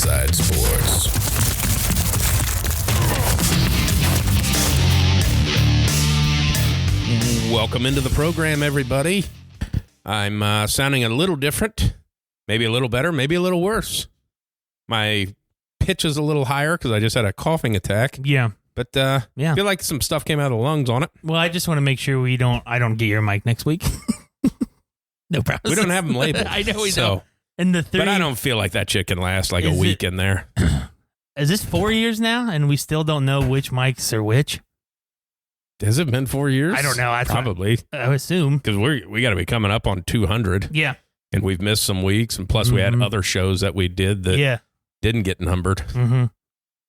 WideSide Sports. Welcome into the program, everybody. I'm sounding a little different, maybe a little better, maybe a little worse. My pitch is a little higher because I just had a coughing attack. Yeah. But I feel like some stuff came out of the lungs on it. Well, I just want to make sure I don't get your mic next week. No problem. We don't have them labeled. I know we don't. And but I don't feel like that shit can last like a week in there. Is this 4 years now, and we still don't know which mics are which? Has it been 4 years? I don't know. Probably. I would assume. Because we got to be coming up on 200. Yeah. And we've missed some weeks, and plus we had other shows that we did that didn't get numbered. Mm-hmm.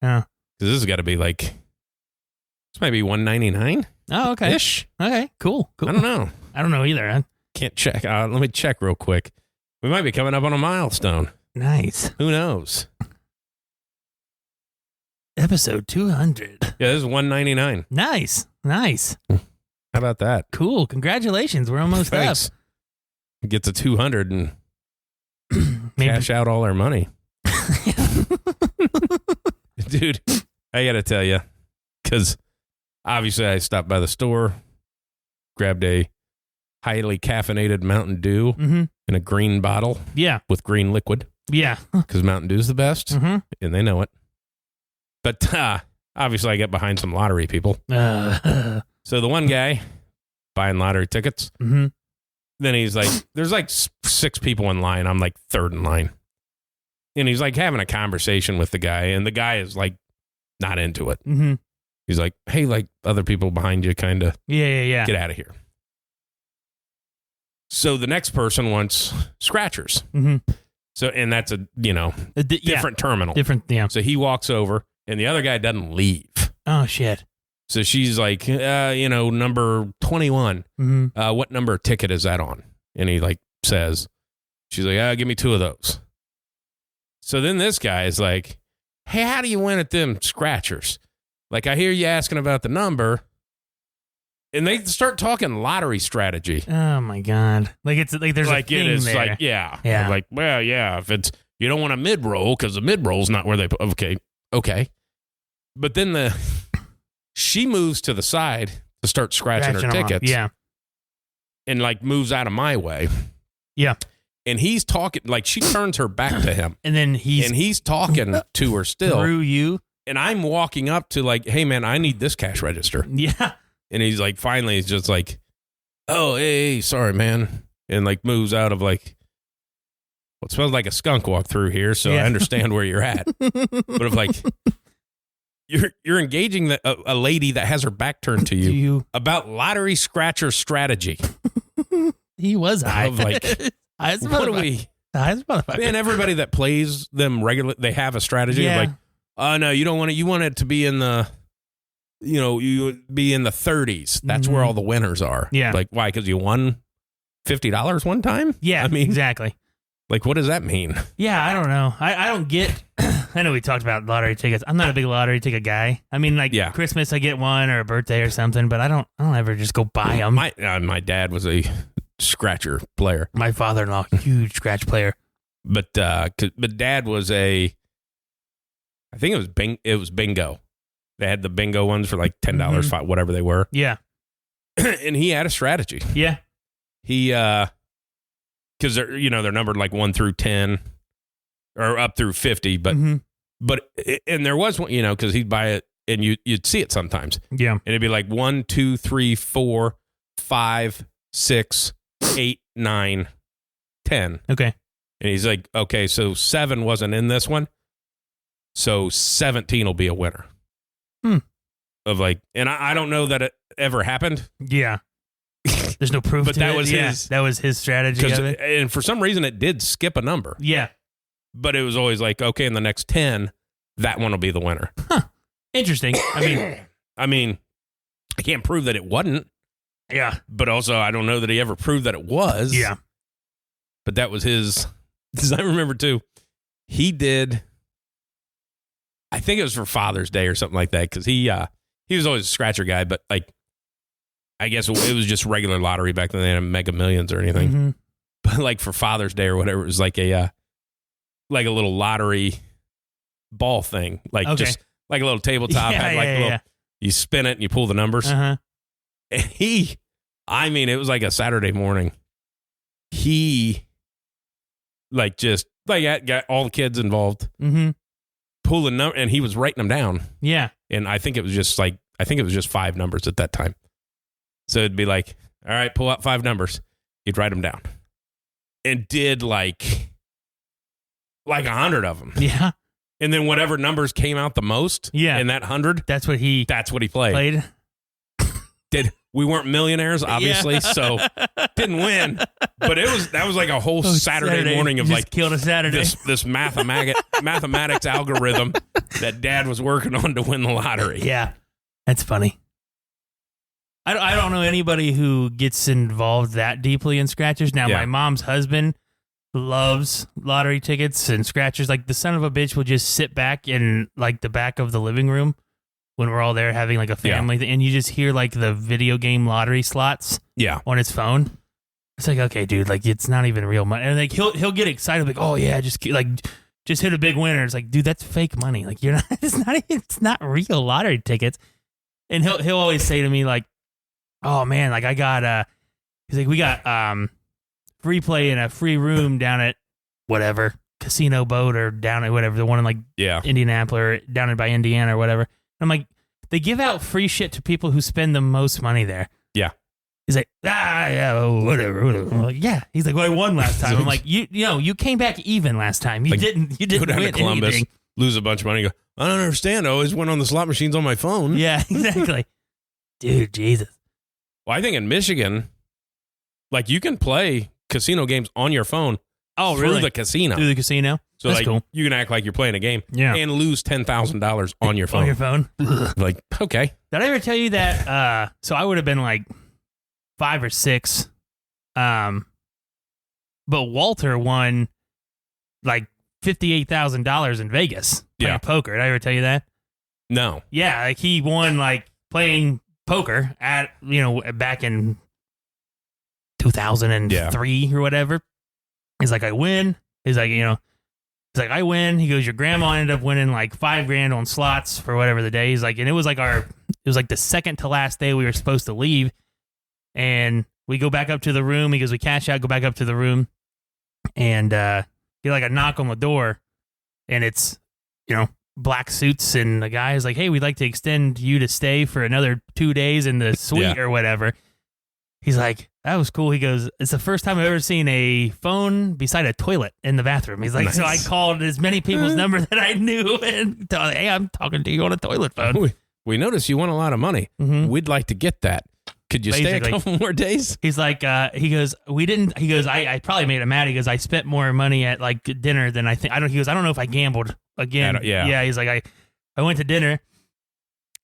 Yeah. Because this has got to be like, this might be 199. Oh, okay. Ish. Okay, cool. I don't know. I don't know either. Huh? Can't check. Let me check real quick. We might be coming up on a milestone. Nice. Who knows? Episode 200. Yeah, this is 199. Nice. How about that? Cool. Congratulations. We're almost Thanks. up. Get to 200 and cash out all our money. Dude, I got to tell you, because obviously I stopped by the store, grabbed a highly caffeinated Mountain Dew in a green bottle with green liquid. Yeah. Because Mountain Dew is the best, and they know it. But obviously I get behind some lottery people. So the one guy buying lottery tickets, then he's like, there's like 6 people in line. I'm like third in line. And he's like having a conversation with the guy, and the guy is like not into it. Mm-hmm. He's like, hey, like other people behind you kind of get out of here. So the next person wants scratchers. So, and that's a different terminal. So he walks over, and the other guy doesn't leave. Oh, shit. So she's like, number 21. What number ticket is that on? And he like says, she's like, give me 2 of those. So then this guy is like, hey, how do you win at them scratchers? Like, I hear you asking about the number. And they start talking lottery strategy. Oh, my God. Like, it's like there's like a thing it is there. like, yeah. I'm like, well, yeah, if it's, you don't want a mid-roll because the mid-roll's not where they, okay. But then she moves to the side to start scratching her tickets. Yeah. And like moves out of my way. Yeah. And he's talking, like she turns her back to him. And then he's talking to her still. Through you. And I'm walking up to like, hey, man, I need this cash register. Yeah. And he's like, finally, he's just like, oh, hey, sorry, man. And like moves out of like, well, it smells like a skunk walk through here. So I understand where you're at. But if like, you're engaging a lady that has her back turned to you about lottery scratcher strategy. He was high. Of like, what do we? Man, everybody that plays them regularly, they have a strategy of like, oh, no, you don't want it. You want it to be in the, you be in the 30s. That's where all the winners are. Yeah. Like, why? Because you won $50 one time? Yeah, I mean, exactly. Like, what does that mean? Yeah, I don't know. I don't get, I know we talked about lottery tickets. I'm not a big lottery ticket guy. I mean, like Christmas, I get one or a birthday or something, but I don't ever just go buy them. My dad was a scratcher player. My father-in-law, huge scratch player. But dad was I think it was bingo. They had the bingo ones for like $10, $5, whatever they were. Yeah. And he had a strategy. Yeah. He, because they're numbered like 1 through 10 or up through 50, but and there was one, because he'd buy it and you'd see it sometimes. Yeah. And it'd be like 1, 2, 3, 4, 5, 6, 8, 9, 10. Okay. And he's like, okay, so 7 wasn't in this one. So 17 will be a winner. Of like, and I don't know that it ever happened. Yeah. There's no proof but to that it. was his. That was his strategy of it. And for some reason, it did skip a number. Yeah. But it was always like, okay, in the next 10, that one will be the winner. Huh. Interesting. I mean, I can't prove that it wasn't. Yeah. But also, I don't know that he ever proved that it was. Yeah. But that was his. Because I remember, too, he did, I think it was for Father's Day or something like that, because he was always a scratcher guy, but like, I guess it was just regular lottery back then. They didn't have Mega Millions or anything. But like for Father's Day or whatever, it was like a little lottery ball thing, like just like a little tabletop. You spin it and you pull the numbers. And it was like a Saturday morning. He got all the kids involved. Pull the number, and he was writing them down. Yeah. And I think it was just 5 numbers at that time. So it'd be like, all right, pull out 5 numbers. He'd write them down. And did like 100 of them. Yeah. And then whatever numbers came out the most in that 100, that's what he played. We weren't millionaires, obviously, so didn't win. But that was like a whole Saturday morning of like killed a Saturday. This mathematics algorithm that Dad was working on to win the lottery. Yeah, that's funny. I don't know anybody who gets involved that deeply in scratchers. Now, my mom's husband loves lottery tickets and scratchers. Like, the son of a bitch will just sit back in like the back of the living room when we're all there having like a family thing, and you just hear like the video game lottery slots on his phone. It's like, okay, dude, like it's not even real money. And like he'll get excited, like, oh yeah, just hit a big winner. It's like, dude, that's fake money. Like it's not real lottery tickets. And he'll always say to me like, oh man, like I got he's like, we got free play in a free room down at whatever Casino Boat or down at whatever, the one in like Indianapolis or down by Indiana or whatever. I'm like, they give out free shit to people who spend the most money there. Yeah. He's like, whatever. I'm like, yeah. He's like, well, I won last time. I'm like, you came back even last time. You didn't go down to Columbus, anything. Lose a bunch of money. Go, I don't understand. I always went on the slot machines on my phone. Yeah, exactly. Dude, Jesus. Well, I think in Michigan, like you can play casino games on your phone. Oh, really? Through the casino. Through the casino? So that's like, cool. You can act like you're playing a game and lose $10,000 on your phone. On your phone? Like, okay. Did I ever tell you that? So I would have been like 5 or 6. But Walter won like $58,000 in Vegas playing poker. Did I ever tell you that? No. Yeah, like he won like playing poker at, back in 2003 or whatever. He's like, I win. He's like, I win. He goes, your grandma ended up winning like $5,000 on slots for whatever the day. He's like, and it was like the second to last day we were supposed to leave. And we go back up to the room. He goes, we cash out, go back up to the room. And get like a knock on the door. And it's, black suits. And the guy is like, hey, we'd like to extend you to stay for another 2 days in the suite or whatever. He's like, that was cool. He goes, it's the first time I've ever seen a phone beside a toilet in the bathroom. He's like, nice. So I called as many people's number that I knew and told, hey, I'm talking to you on a toilet phone. We noticed you won a lot of money. Mm-hmm. We'd like to get that. Could you stay a couple more days? He's like, he goes, I probably made him mad. He goes, I spent more money at like dinner than I think. He goes, I don't know if I gambled again. Yeah. He's like, I went to dinner.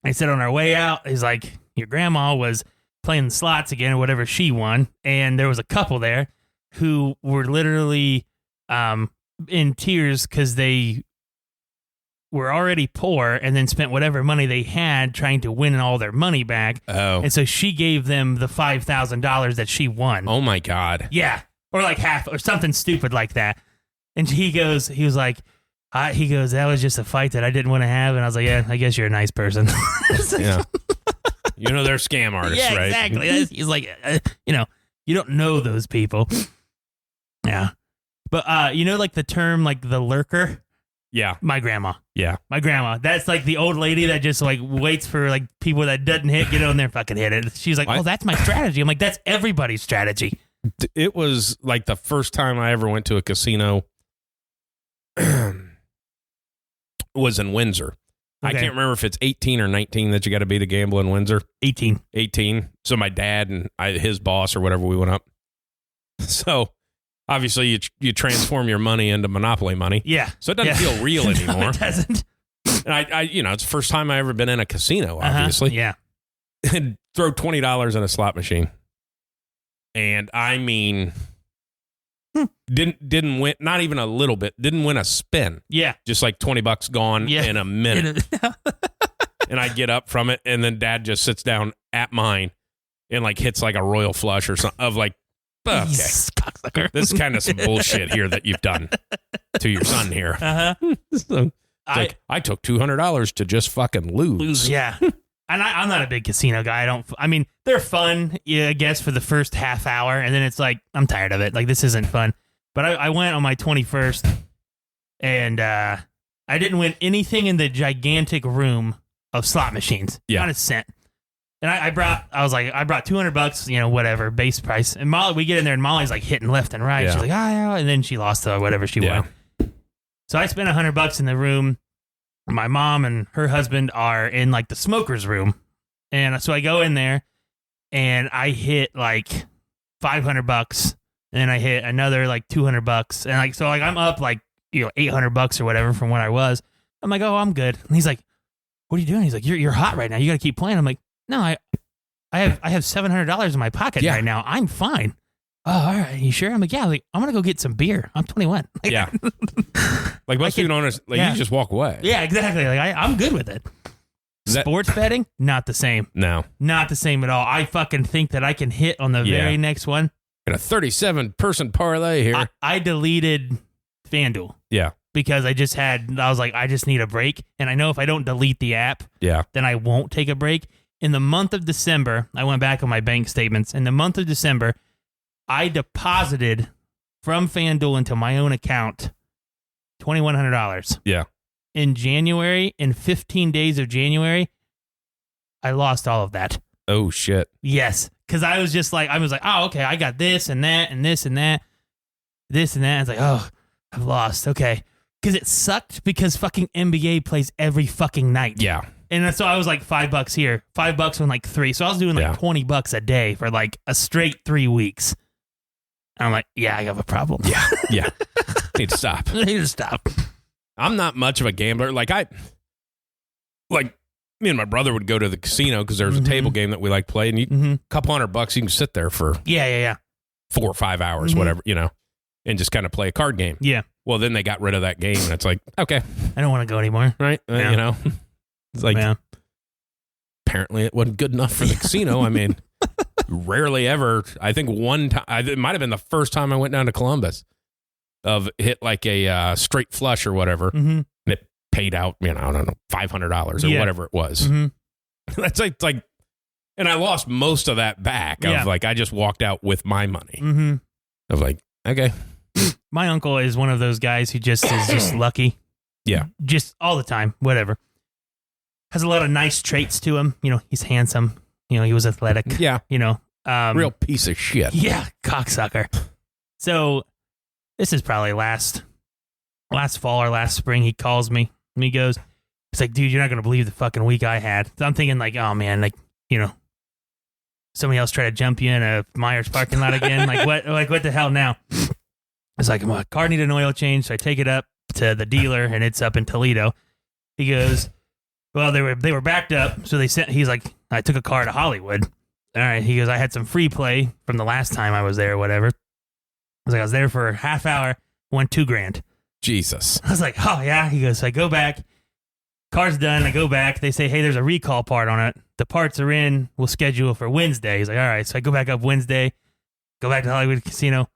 I said on our way out, he's like, your grandma was playing the slots again or whatever she won, and there was a couple there who were literally in tears because they were already poor and then spent whatever money they had trying to win all their money back. Oh. And so she gave them the $5,000 that she won. Oh my God. Yeah. Or like half or something stupid like that. And he was like, that was just a fight that I didn't want to have. And I was like, yeah, I guess you're a nice person. Yeah. They're scam artists, yeah, right? Exactly. He's like, you don't know those people. Yeah. But, like the term, like the lurker? Yeah. My grandma. Yeah. My grandma. That's like the old lady that just like waits for like people that doesn't hit, get on there and fucking hit it. She's like, that's my strategy. I'm like, that's everybody's strategy. It was like the first time I ever went to a casino was in Windsor. Okay. I can't remember if it's 18 or 19 that you got to be to gamble in Windsor. 18. So my dad and his boss or whatever, we went up. So obviously you transform your money into Monopoly money. Yeah. So it doesn't feel real anymore. No, it doesn't. And I it's the first time I ever been in a casino, obviously. Yeah. And throw $20 in a slot machine. And I mean, didn't win, not even a little bit. Didn't win a spin. Yeah, just like $20 gone in a minute. And I get up from it, and then Dad just sits down at mine and like hits like a royal flush or something. Of like, okay, this is kind of some bullshit here that you've done to your son here. Uh-huh. So I took $200 to just fucking lose. Yeah. And I'm not a big casino guy. I mean, they're fun, I guess, for the first half hour. And then it's like, I'm tired of it. Like, this isn't fun. But I went on my 21st and I didn't win anything in the gigantic room of slot machines. Yeah. Not a cent. And I brought $200, whatever, base price. And Molly, we get in there and Molly's like hitting left and right. Yeah. She's like, yeah. And then she lost to whatever she won. So I spent $100 in the room. My mom and her husband are in like the smoker's room. And so I go in there and I hit like $500 and then I hit another like $200 and like, so like I'm up like, $800 or whatever from what I was. I'm like, oh, I'm good. And he's like, what are you doing? He's like, you're hot right now. You got to keep playing. I'm like, no, I have $700 in my pocket right now. I'm fine. Oh, all right. You sure? I'm like, yeah. Like, I'm going to go get some beer. I'm 21. Like, yeah. Like most people don't understand. Like, you just walk away. Yeah, exactly. Like, I'm good with it. Sports betting, not the same. No. Not the same at all. I fucking think that I can hit on the very next one. Got a 37-person parlay here. I deleted FanDuel. Yeah. Because I was like, I just need a break. And I know if I don't delete the app, then I won't take a break. In the month of December, I went back on my bank statements. In the month of December, I deposited from FanDuel into my own account $2,100. Yeah. In January, in 15 days of January, I lost all of that. Oh, shit. Yes. Because I was like, oh, okay, I got this and that and this and that, this and that. It's like, oh, I've lost. Okay. Because it sucked because fucking NBA plays every fucking night. Yeah. And so I was like $5 here, $5 on like 3. So I was doing like $20 a day for like a straight 3 weeks. And I'm like, yeah, I have a problem. Yeah. Yeah. Need to stop. I need to stop. I'm not much of a gambler. Like me and my brother would go to the casino because there was a table game that we like playing. A couple $100, you can sit there for 4 or 5 hours, whatever, and just kind of play a card game. Yeah. Well, then they got rid of that game, and it's like, okay, I don't want to go anymore. Right? It's like apparently it wasn't good enough for the casino. I mean, rarely ever. I think one time, it might have been the first time I went down to Columbus. Of hit like a straight flush or whatever, and it paid out, I don't know, $500 or whatever it was. That's like, and I lost most of that back. Of like, I just walked out with my money. Of like, okay. My uncle is one of those guys who just is just lucky. Yeah. Just all the time, whatever. Has a lot of nice traits to him. He's handsome. He was athletic. Yeah. Real piece of shit. Yeah. Cocksucker. So this is probably last fall or last spring. He calls me and he goes, it's like, dude, you're not going to believe the fucking week I had. So I'm thinking like, oh man, like, somebody else tried to jump you in a Myers parking lot again. What the hell now? It's like, my car needed an oil change. So I take it up to the dealer and it's up in Toledo. He goes, well, they were backed up. So he's like, I took a car to Hollywood. All right. He goes, I had some free play from the last time I was there or whatever. I was there for a half hour, won $2,000. Jesus. I was like, oh yeah. He goes, so I go back, car's done. I go back. They say, hey, there's a recall part on it. The parts are in. We'll schedule for Wednesday. He's like, all right. So I go back up Wednesday, go back to Hollywood Casino,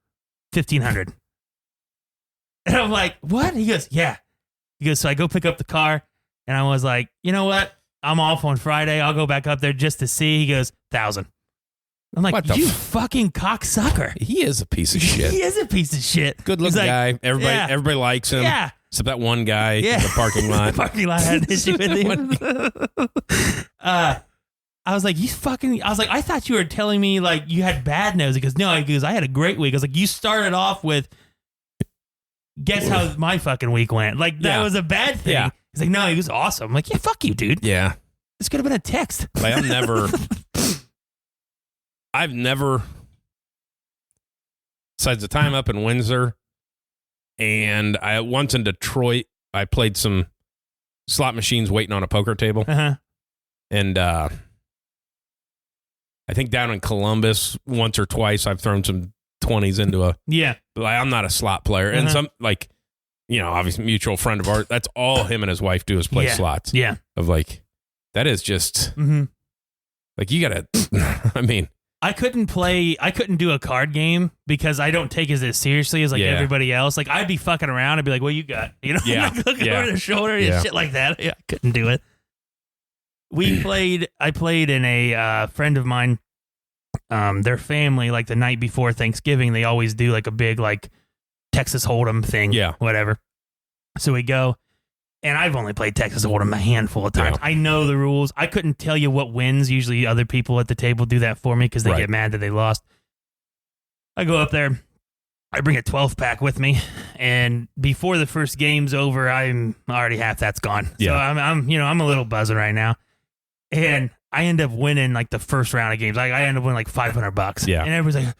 $1,500. And I'm like, what? He goes, yeah. He goes, so I go pick up the car, and I was like, you know what? I'm off on Friday. I'll go back up there just to see. He goes, $1,000. I'm like, you fucking cocksucker. He is a piece of shit. He is a piece of shit. Good looking guy. Everybody likes him. Yeah. Except that one guy in the parking lot. The parking lot had an issue with him. I was like, I thought you were telling me like you had bad news. He goes, no, I had a great week. I was like, you started off with, guess how my fucking week went. Like, that was a bad thing. Yeah. He's like, no, he was awesome. I'm like, yeah, fuck you, dude. Yeah. This could have been a text. Like, I've never, besides the time up in Windsor, and once in Detroit, I played some slot machines waiting on a poker table. And I think down in Columbus, once or twice, I've thrown some 20s into a... Yeah. Like, I'm not a slot player. And some, like, obviously mutual friend of ours, that's all him and his wife do is play slots. Yeah. Of like, that is just... Like, you got to... I mean... I couldn't do a card game because I don't take it as seriously as like everybody else. Like I'd be fucking around and be like, what you got? You know, like looking over the shoulder and shit like that. Yeah, I couldn't do it. I played in a friend of mine, their family, like the night before Thanksgiving, they always do like a big like Texas Hold'em thing. Yeah. Whatever. So we go, and I've only played Texas Hold'em a handful of times. Yeah. I know the rules. I couldn't tell you what wins. Usually other people at the table do that for me because they get mad that they lost. I go up there. I bring a 12-pack with me, and before the first game's over, I'm already half that's gone. Yeah. So I'm a little buzzing right now. And I end up winning like the first round of games. Like I end up winning like $500. Yeah. And everybody's like,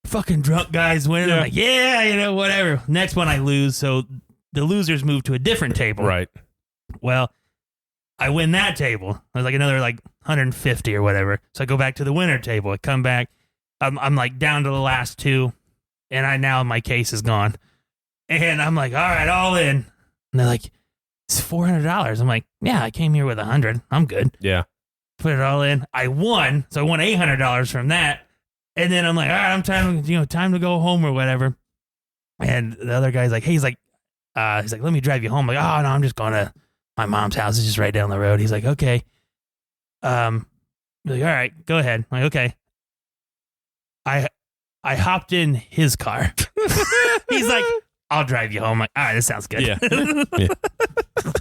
fucking drunk guys winning. Yeah. I'm like, yeah, whatever. Next one I lose. So the losers move to a different table. Right. Well, I win that table. I was like another like 150 or whatever. So I go back to the winner table. I come back. I'm like down to the last two. And now my case is gone. And I'm like, all right, all in. And they're like, it's $400. I'm like, yeah, I came here with 100. I'm good. Yeah. Put it all in. I won. So I won $800 from that. And then I'm like, all right, I'm time to go home or whatever. And the other guy's like, hey, he's like, let me drive you home. I'm like, oh no, I'm just going to my mom's house. It's just right down the road. He's like, okay. Like, all right, go ahead. I'm like, okay. I hopped in his car. He's like, I'll drive you home. I'm like, all right, this sounds good. Yeah. Yeah.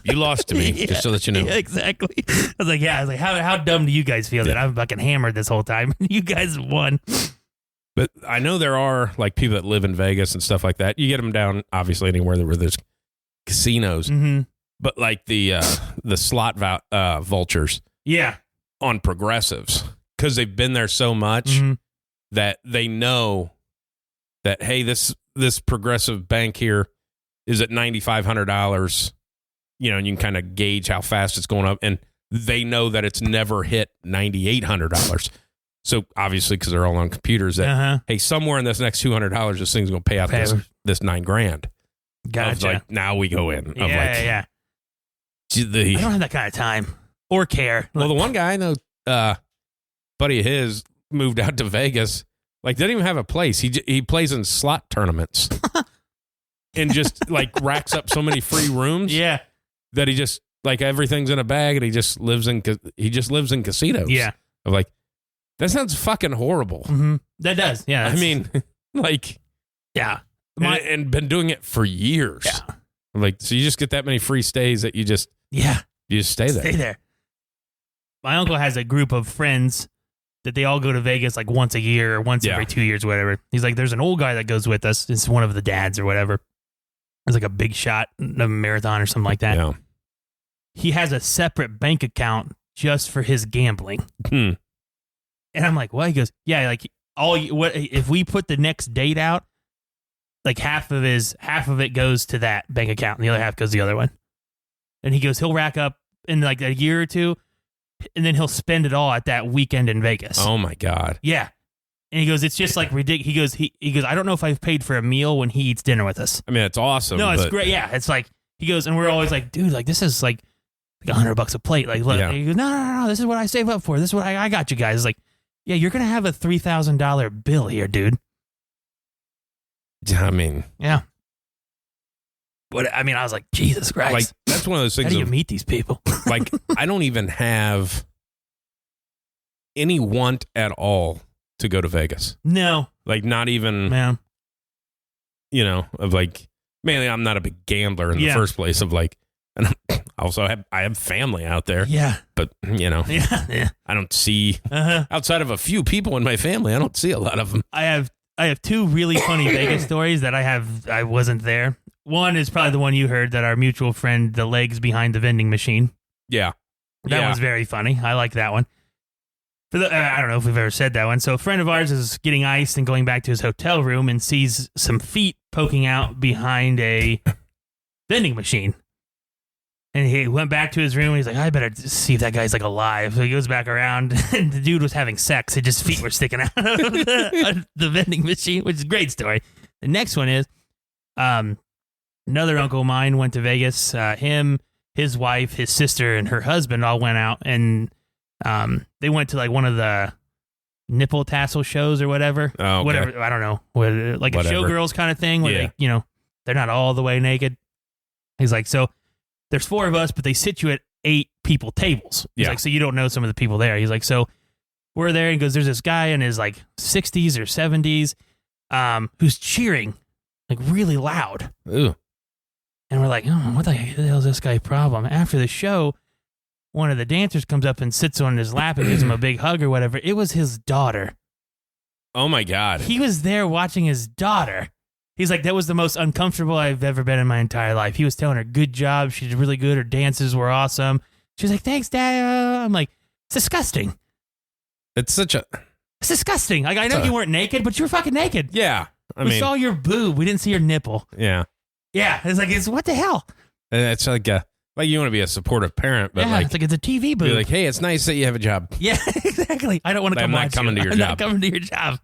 You lost to me, just so that you know. Yeah, exactly. I was like, how dumb do you guys feel that I'm fucking hammered this whole time? You guys won. But I know there are like people that live in Vegas and stuff like that. You get them down, obviously, anywhere where there's casinos. Mm-hmm. But like the slot vultures. Yeah. On progressives. Because they've been there so much that they know that, hey, this progressive bank here is at $9,500, and you can kind of gauge how fast it's going up. And they know that it's never hit $9,800. So obviously, because they're all on computers, that, hey, somewhere in this next $200, this thing's going to pay out this $9,000. Gotcha. Like, now we go in. Yeah. I don't have that kind of time or care. Well, the one guy I know, buddy of his, moved out to Vegas. Like, didn't even have a place. He plays in slot tournaments and just like racks up so many free rooms. Yeah, that he just like everything's in a bag, and he just lives in casinos. Yeah, I'm like, that sounds fucking horrible. Mm-hmm. That does. Yeah, I mean, like, yeah, and been doing it for years. Yeah, I'm like, so you just get that many free stays that you just stay there. Stay there. My uncle has a group of friends that they all go to Vegas like once a year or once every 2 years, whatever. He's like, there's an old guy that goes with us. It's one of the dads or whatever. It's like a big shot, a marathon or something like that. Yeah. He has a separate bank account just for his gambling. And I'm like, what? He goes, yeah, like if we put the next date out, like half of it goes to that bank account and the other half goes to the other one. And he goes, he'll rack up in like a year or two, and then he'll spend it all at that weekend in Vegas. Oh my God. Yeah. And he goes, it's just like ridiculous. He goes, I don't know if I've paid for a meal when he eats dinner with us. I mean, it's awesome. No, it's great. Yeah. It's like, he goes, and we're always like, dude, like this is like $100 a plate. Like, look. He goes, no. This is what I save up for. This is what I got you guys. Like, yeah, you're going to have a $3,000 bill here, dude. I mean. Yeah. But I mean, I was like, Jesus Christ. Like, that's one of those things. How do you meet these people? Like, I don't even have any want at all to go to Vegas. No. Like, not even, of like, mainly I'm not a big gambler in the first place of like, and also I have family out there. Yeah. But, I don't see, outside of a few people in my family, I don't see a lot of them. I have two really funny Vegas stories that I wasn't there. One is probably the one you heard, that our mutual friend, the legs behind the vending machine. Yeah. That one's very funny. I like that one. I don't know if we've ever said that one. So a friend of ours is getting iced and going back to his hotel room and sees some feet poking out behind a vending machine. And he went back to his room and he's like, I better see if that guy's like alive. So he goes back around and the dude was having sex. And just feet were sticking out of the vending machine, which is a great story. The next one is, another uncle of mine went to Vegas. Him, his wife, his sister, and her husband all went out, and they went to like one of the nipple tassel shows or whatever. Oh, okay. Whatever. I don't know. Like Whatever. a showgirls kind of thing where they, they're not all the way naked. He's like, so there's 4 of us, but they sit you at 8 people tables. He's like, so you don't know some of the people there. He's like, so we're there. And he goes, there's this guy in his like 60s or 70s who's cheering like really loud. Ooh. And we're like, oh, what the hell is this guy problem? After the show, one of the dancers comes up and sits on his lap and gives him a big hug or whatever. It was his daughter. Oh, my God. He was there watching his daughter. He's like, that was the most uncomfortable I've ever been in my entire life. He was telling her, good job. She did really good. Her dances were awesome. She was like, thanks, Dad. I'm like, it's disgusting. It's disgusting. Like, I know you weren't naked, but you were fucking naked. Yeah. We saw your boob. We didn't see your nipple. Yeah. Yeah. It's like, what the hell? It's like you want to be a supportive parent, but it's like it's a TV boob. You're like, hey, it's nice that you have a job. Yeah, exactly. I don't want to come watch you. I'm not coming to your job.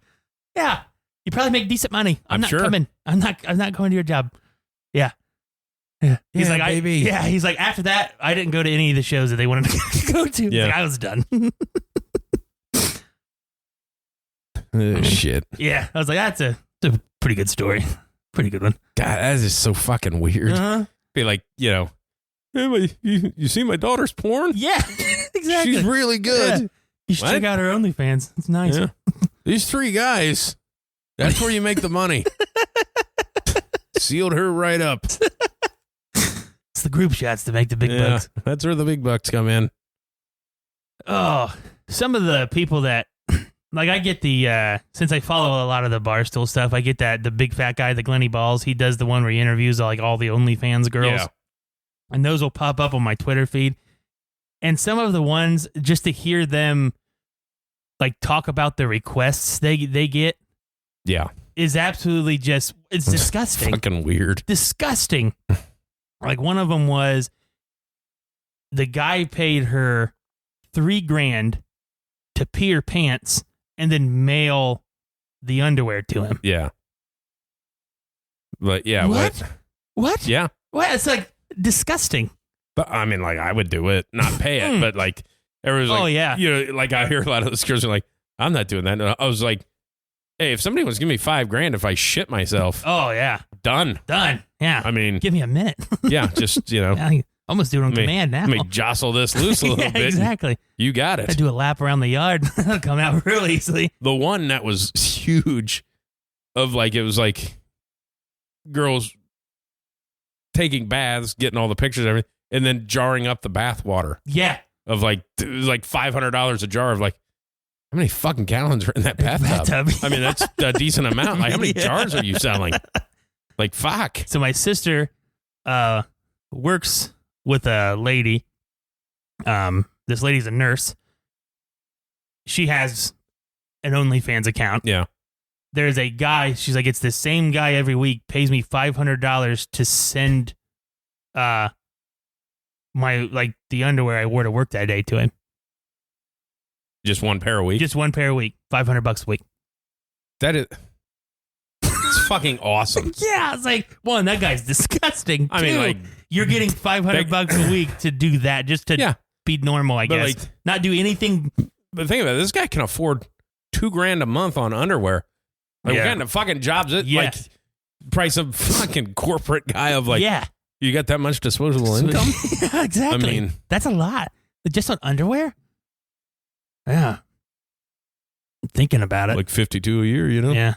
Yeah. You probably make decent money. I'm not sure. coming. I'm not going to your job. Yeah. Yeah. He's like, baby. He's like, after that, I didn't go to any of the shows that they wanted to go to. Yeah. Like, I was done. Shit. Yeah. I was like, that's a pretty good story. Pretty good one. God, that is so fucking weird. Uh-huh. Be like, hey, you see my daughter's porn? Yeah. Exactly. She's really good. Yeah. You should check out her OnlyFans. It's nice. Yeah. These 3 guys, that's where you make the money. Sealed her right up. It's the group shots to make the big bucks. That's where the big bucks come in. Oh, some of the people that, like, I get since I follow a lot of the Barstool stuff, I get the big fat guy, the Glenny Balls. He does the one where he interviews all the OnlyFans girls. Yeah. And those will pop up on my Twitter feed. And some of the ones, just to hear them, like, talk about the requests they get. Yeah. Is absolutely just, it's disgusting. Fucking weird. Disgusting. Like, one of them was the guy paid her $3,000 to pee her pants and then mail the underwear to him. Yeah. But yeah. What? Yeah. What? It's like disgusting. But I mean, like, I would do it, not pay it, but like, everyone's like, oh, yeah. Like, I hear a lot of those girls are like, I'm not doing that. And I was like, hey, if somebody was giving me $5,000 if I shit myself. Oh, yeah. Done. Yeah. I mean, give me a minute. Yeah. Just, I almost do it on command now. Let me jostle this loose a little bit. Exactly. You got it. I do a lap around the yard. Come out real easily. The one that was huge of like, it was like girls taking baths, getting all the pictures and everything, and then jarring up the bath water. Yeah. Of like, it was like $500 a jar of like, how many fucking gallons are in that bathtub? I mean, that's a decent amount. Like, how many jars are you selling? Like, fuck. So my sister works with a lady. This lady's a nurse. She has an OnlyFans account. Yeah. There's a guy, she's like, it's the same guy every week, pays me $500 to send my, like, the underwear I wore to work that day to him. Just one pair a week? Just one pair a week. $500 a week. That is... It's fucking awesome. Yeah, it's like, one, that guy's disgusting. I mean, like... You're getting $500 a week to do that, just to be normal, I guess. Like, not do anything. But think about it. This guy can afford $2,000 a month on underwear. Like, what kind of fucking jobs it? Like, price of fucking corporate guy of like, you got that much disposable income? Yeah, exactly. I mean, that's a lot. Just on underwear? Yeah. I'm thinking about it. Like $52 a year, you know? Yeah.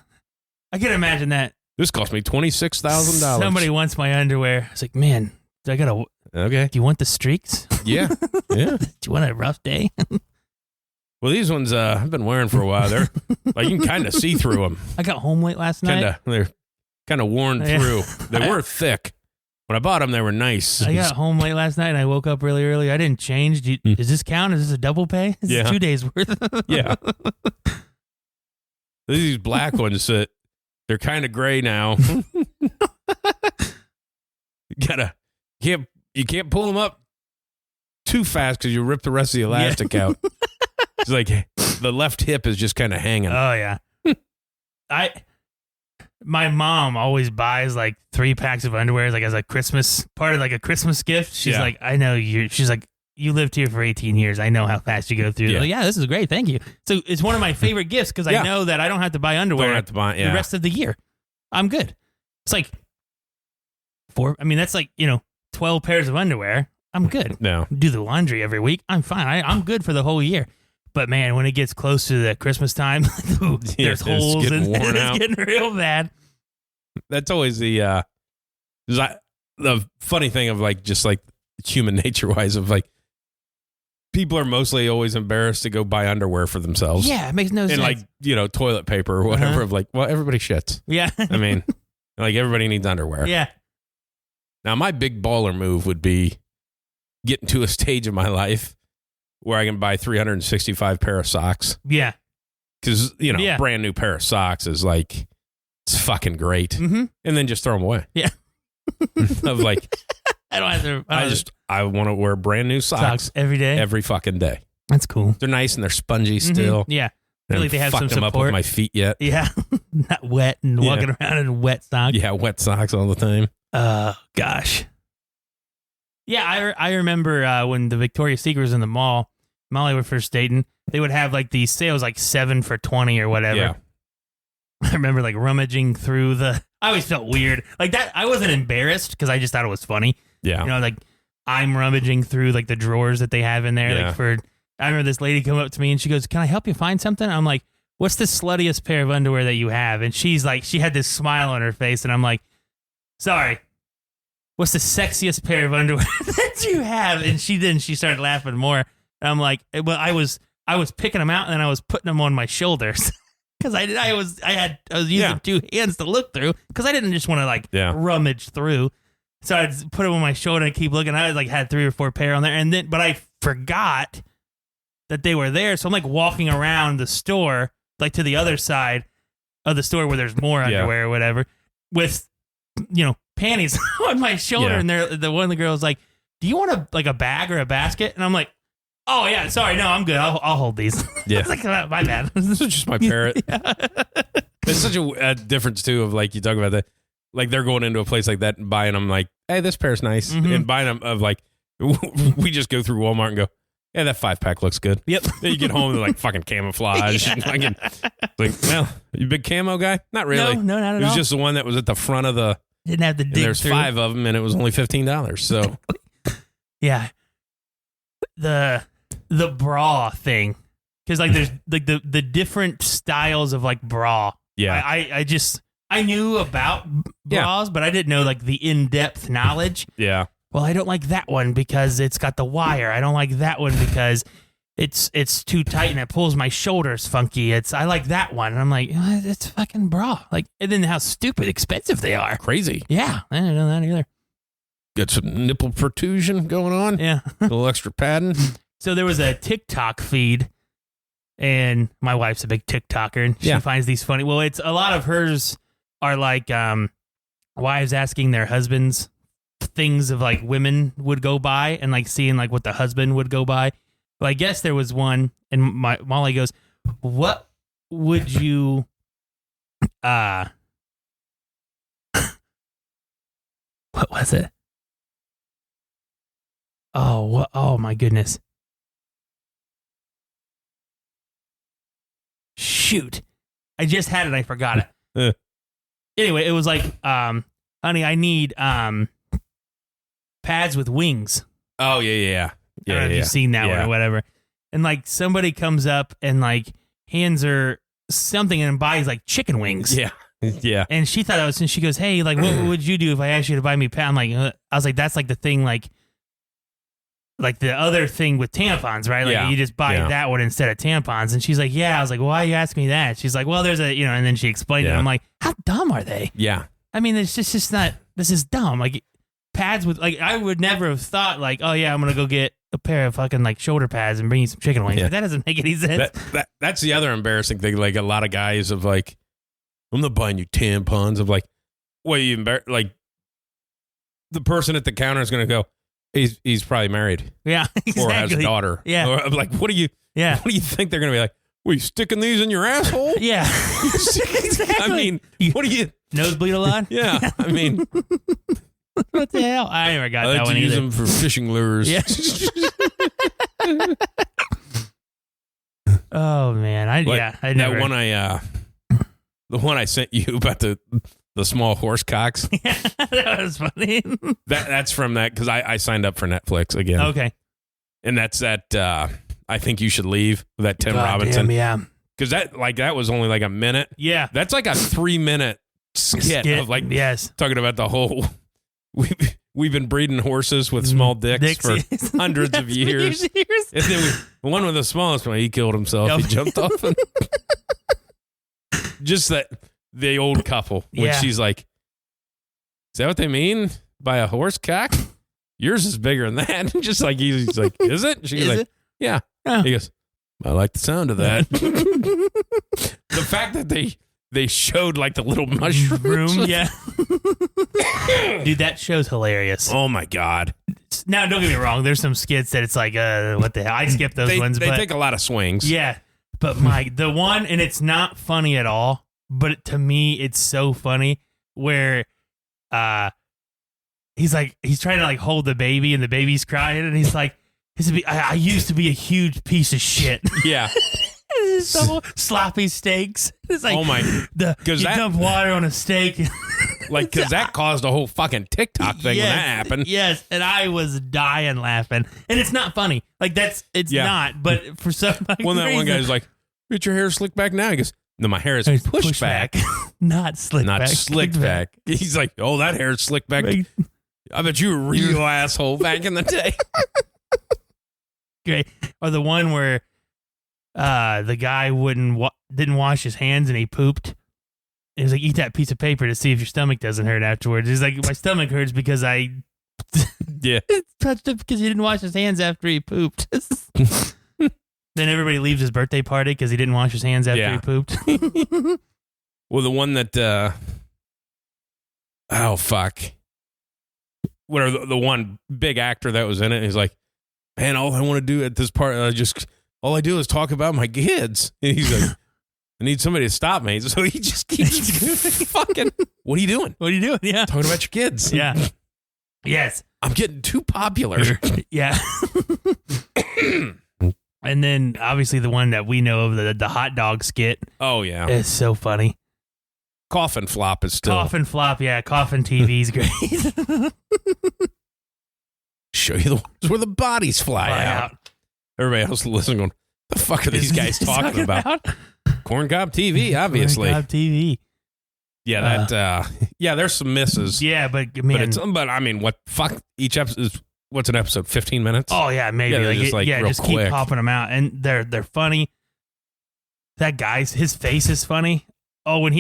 I can imagine that. This cost me $26,000. Somebody wants my underwear. I was like, man, I gotta. Okay. Do you want the streaks? Yeah. Yeah. Do you want a rough day? Well, these ones I've been wearing for a while. They're like, you can kind of see through them. I got home late last night. They're kind of worn through. They were thick. When I bought them, they were nice. I got home late last night and I woke up really early. I didn't change. Does this count? Is this a double pay? This is 2 days worth. Yeah. These black ones, they're kind of gray now. You can't pull them up too fast because you rip the rest of the elastic out. It's like the left hip is just kind of hanging. Oh yeah. My mom always buys like 3 packs of underwear like as a Christmas part of like a Christmas gift. She's like, I know you. She's like, you lived here for 18 years. I know how fast you go through. Yeah, Like, this is great. Thank you. So it's one of my favorite gifts because I know that I don't have to buy underwear the rest of the year. I'm good. It's like that's like, 12 pairs of underwear. I'm good. No. Do the laundry every week. I'm fine. I'm good for the whole year. But man, when it gets close to the Christmas time, there's holes and it's getting real bad. That's always the funny thing of like, just like human nature wise of like, people are mostly always embarrassed to go buy underwear for themselves. Yeah, it makes no sense. And like, toilet paper or whatever of like, well, everybody shits. Yeah. I mean, like everybody needs underwear. Yeah. Now my big baller move would be getting to a stage of my life where I can buy 365 pair of socks. Yeah. Because, brand new pair of socks is like, it's fucking great. Mm-hmm. And then just throw them away. Yeah. Of like, I don't have to. I want to wear brand new socks every day. Every fucking day. That's cool. They're nice and they're spongy still. Mm-hmm. Yeah. I feel like they have some them support. up with my feet yet. Yeah. Not wet and walking around in wet socks. Yeah, wet socks all the time. Gosh. Yeah, I remember when the Victoria's Secret was in the mall, Molly were first dating, they would have like these sales like 7 for $20 or whatever. Yeah. I remember like rummaging through I always felt weird. Like that, I wasn't embarrassed because I just thought it was funny. Yeah. Like I'm rummaging through like the drawers that they have in there. Yeah. Like I remember this lady come up to me and she goes, "Can I help you find something?" I'm like, "What's the sluttiest pair of underwear that you have?" And she's like, she had this smile on her face and I'm like, "Sorry. What's the sexiest pair of underwear that you have?" And she started laughing more. And I'm like, well, I was picking them out and then I was putting them on my shoulders because I was using 2 hands to look through because I didn't just want to like rummage through. So I'd put them on my shoulder and keep looking. I like had 3 or 4 pair on there, but I forgot that they were there. So I'm like walking around the store, like to the other side of the store where there's more underwear or whatever, with panties on my shoulder. And one of the girls like, "Do you want a bag or a basket?" And I'm like, "Oh yeah, sorry, no, I'm good. I'll hold these." Yeah, it's like, my bad. This is just my parrot. There's such a difference too of like you talk about that, like they're going into a place like that and buying them like, "Hey, this pair's nice," and buying them of like, we just go through Walmart and go, "Yeah, that 5-pack looks good." Yep. Then you get home and they're like fucking camouflage. And fucking, like, well, you a big camo guy? Not really. No, not at all. It was just the one that was at the front of the. Didn't have to dig there's through. 5 of them and it was only $15. So yeah, the bra thing, because like there's like the different styles of like bra. Yeah, I knew about bras, but I didn't know like the in-depth knowledge. Yeah. Well, I don't like that one because it's got the wire. I don't like that one because it's too tight and it pulls my shoulders funky. I like that one. And I'm like, it's fucking bra. Like, and then how stupid expensive they are. Crazy. Yeah, I didn't know that either. Got some nipple protrusion going on. Yeah. A little extra padding. So there was a TikTok feed, and my wife's a big TikToker, and she finds these funny. Well, it's a lot of hers are like wives asking their husbands things of like women would go buy and like seeing like what the husband would go buy. Well, I guess there was one, and Molly goes, "What would you what was it? Oh my goodness. Shoot. I just had it, I forgot it. Anyway, it was like, honey, I need pads with wings. Oh, yeah. I don't know if you've seen that one or whatever. And like somebody comes up and like hands her something and buys like chicken wings. Yeah. Yeah. And she thought that was, and she goes, "Hey, like, what would you do if I asked you to buy me pads?" I'm like, I was like, that's like the thing, like the other thing with tampons, right? Like you just buy that one instead of tampons. And she's like, "Yeah." I was like, "Why are you asking me that?" She's like, "Well, there's a, and then she explained it. I'm like, how dumb are they? Yeah. I mean, it's just not, this is dumb. Like pads with, like, I would never have thought like, oh yeah, I'm going to go get a pair of fucking like shoulder pads and bring you some chicken wings. Yeah. Like, that doesn't make any sense. That's the other embarrassing thing. Like a lot of guys of like, "I'm not buying you tampons." Of like, well, you like the person at the counter is going to go, he's probably married. Yeah, exactly. Or has a daughter. Yeah. Or I'm like, what do you think they're going to be like? "Were you sticking these in your asshole?" Yeah. Exactly. I mean, what do you... Nosebleed a lot? Yeah. I mean... What the hell? I never got I like that one to use either. them for fishing lures. Yeah. Oh man, I never. That one the one I sent you about the small horse cocks. Yeah, that was funny. That's from that because I signed up for Netflix again. Okay, and that's that. I think you should leave with that Tim Robinson. Yeah, because that was only like a minute. Yeah, that's like a 3-minute skit of like talking about the whole. We've been breeding horses with small dicks for hundreds of years. And then the one with the smallest one, he killed himself. He jumped off. And just the old couple when she's like, "Is that what they mean by a horse cock? Yours is bigger than that." Just like he's like, "Is it?" She's like, "Yeah." Oh. He goes, "I like the sound of that." The fact that they showed like the little mushroom. Yeah. Dude, that show's hilarious. Oh my God. Now, don't get me wrong. There's some skits that it's like, what the hell? I skip those ones. They take a lot of swings. Yeah. But the one, and it's not funny at all, but to me, it's so funny where he's trying to like hold the baby and the baby's crying and he's like, I used to be a huge piece of shit. Yeah. Sloppy steaks. It's like, oh my, you dump water on a steak. Like, because that caused a whole fucking TikTok thing when that happened. Yes, and I was dying laughing. And it's not funny. Like, it's not, but for some reason. That one guy's like, "Get your hair slicked back now." He goes, "No, my hair is pushed back. Not slicked back. Not slicked back." He's like, "Oh, that hair is slicked back. I bet you were a real asshole back in the day." Great. Or the one where the guy didn't wash his hands and he pooped. He was like, "Eat that piece of paper to see if your stomach doesn't hurt afterwards." He's like, "My stomach hurts because I touched it because he didn't wash his hands after he pooped." Then everybody leaves his birthday party because he didn't wash his hands after he pooped. Well, the one that oh fuck, whatever the one big actor that was in it, he's like, "Man, all I want to do at this part, all I do is talk about my kids." And he's like, "I need somebody to stop me." So he just keeps fucking, "What are you doing? What are you doing?" Yeah. Talking about your kids. Yeah. Yes. I'm getting too popular. Yeah. And then obviously the one that we know of, the hot dog skit. Oh, yeah. It's so funny. Coffin flop is still. Coffin flop, yeah. Coffin TV's great. Show you the ones where the bodies fly out. Everybody else listening going, "The fuck are these guys talking about?" Corn Cob TV, obviously. Corn Cob TV. Yeah, there's some misses. Yeah, but man. But I mean, what fuck each episode is, what's an episode? 15 minutes? Oh, yeah, maybe. Yeah, just quick. Keep popping them out. And they're funny. That guy's, his face is funny. Oh, where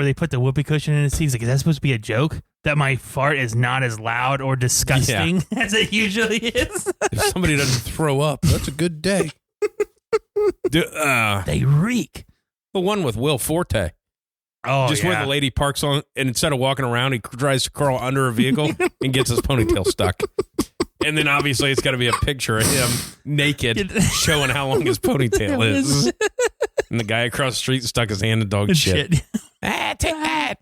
they put the whoopee cushion in his seat, he's like, "Is that supposed to be a joke? That my fart is not as loud or disgusting as it usually is?" If somebody doesn't throw up, that's a good day. They reek. The one with Will Forte. Oh, just where the lady parks on, and instead of walking around, he tries to crawl under a vehicle and gets his ponytail stuck. And then obviously it's got to be a picture of him naked showing how long his ponytail is. And the guy across the street stuck his hand in dog shit. Take that.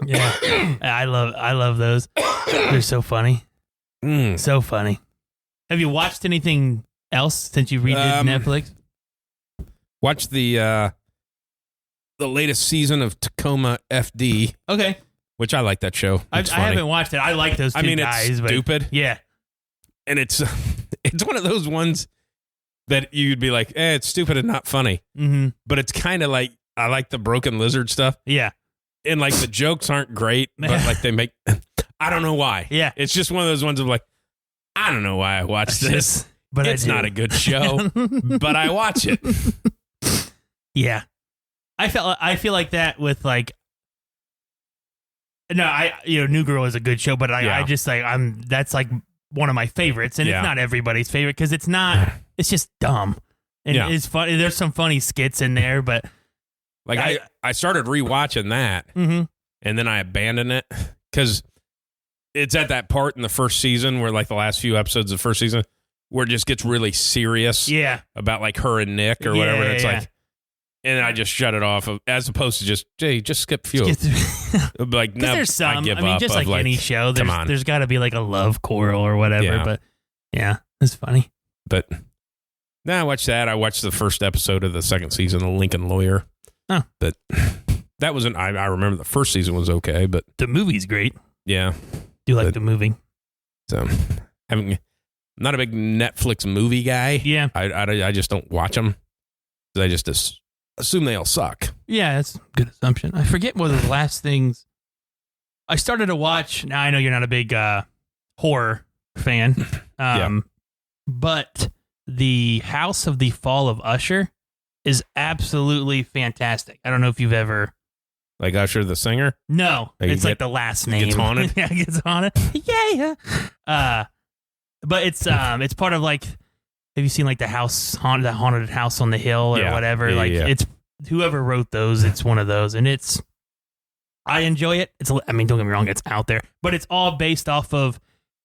Yeah. I love those. They're so funny. So funny. Have you watched anything else since you redid Netflix? Watch the latest season of Tacoma FD. Okay. Which I like that show. I haven't watched it. I like those two guys. It's stupid. Yeah. And it's one of those ones that you'd be like, it's stupid and not funny. Mm-hmm. But it's kind of like, I like the broken lizard stuff. Yeah. And like the jokes aren't great, but like they make, I don't know why. Yeah. It's just one of those ones of like, I don't know why I watched this, but it's not a good show, but I watch it. Yeah. I feel like that with like, no, New Girl is a good show, but I just like, that's like one of my favorites, and it's not everybody's favorite because it's not, it's just dumb. And it's funny. There's some funny skits in there, but like I started rewatching that, and then I abandoned it because it's at that part in the first season where like the last few episodes of the first season where it just gets really serious. Yeah. About like her and Nick or whatever. And it's like, And I just shut it off, as opposed to just skip fuel. Like, no, there's some. I give mean, up just like any show, there's got to be like a love quarrel or whatever. Yeah. But yeah, it's funny. But now I watched that. I watched the first episode of the second season of Lincoln Lawyer. Oh, but that wasn't. I remember the first season was okay, but the movie's great. Yeah, do like the movie. So, I'm not a big Netflix movie guy. Yeah, I just don't watch them. I just assume they all suck. Yeah, that's a good assumption. I forget what the last things I started to watch. Now I know you're not a big horror fan, but the House of the Fall of Usher is absolutely fantastic. I don't know if you've ever like Usher the singer. No, it's like the last name. Gets haunted. Yeah, gets haunted. Yeah. But it's part of like. Have you seen like the haunted house on the hill or whatever? It's whoever wrote those. It's one of those, and I enjoy it. Don't get me wrong, it's out there, but it's all based off of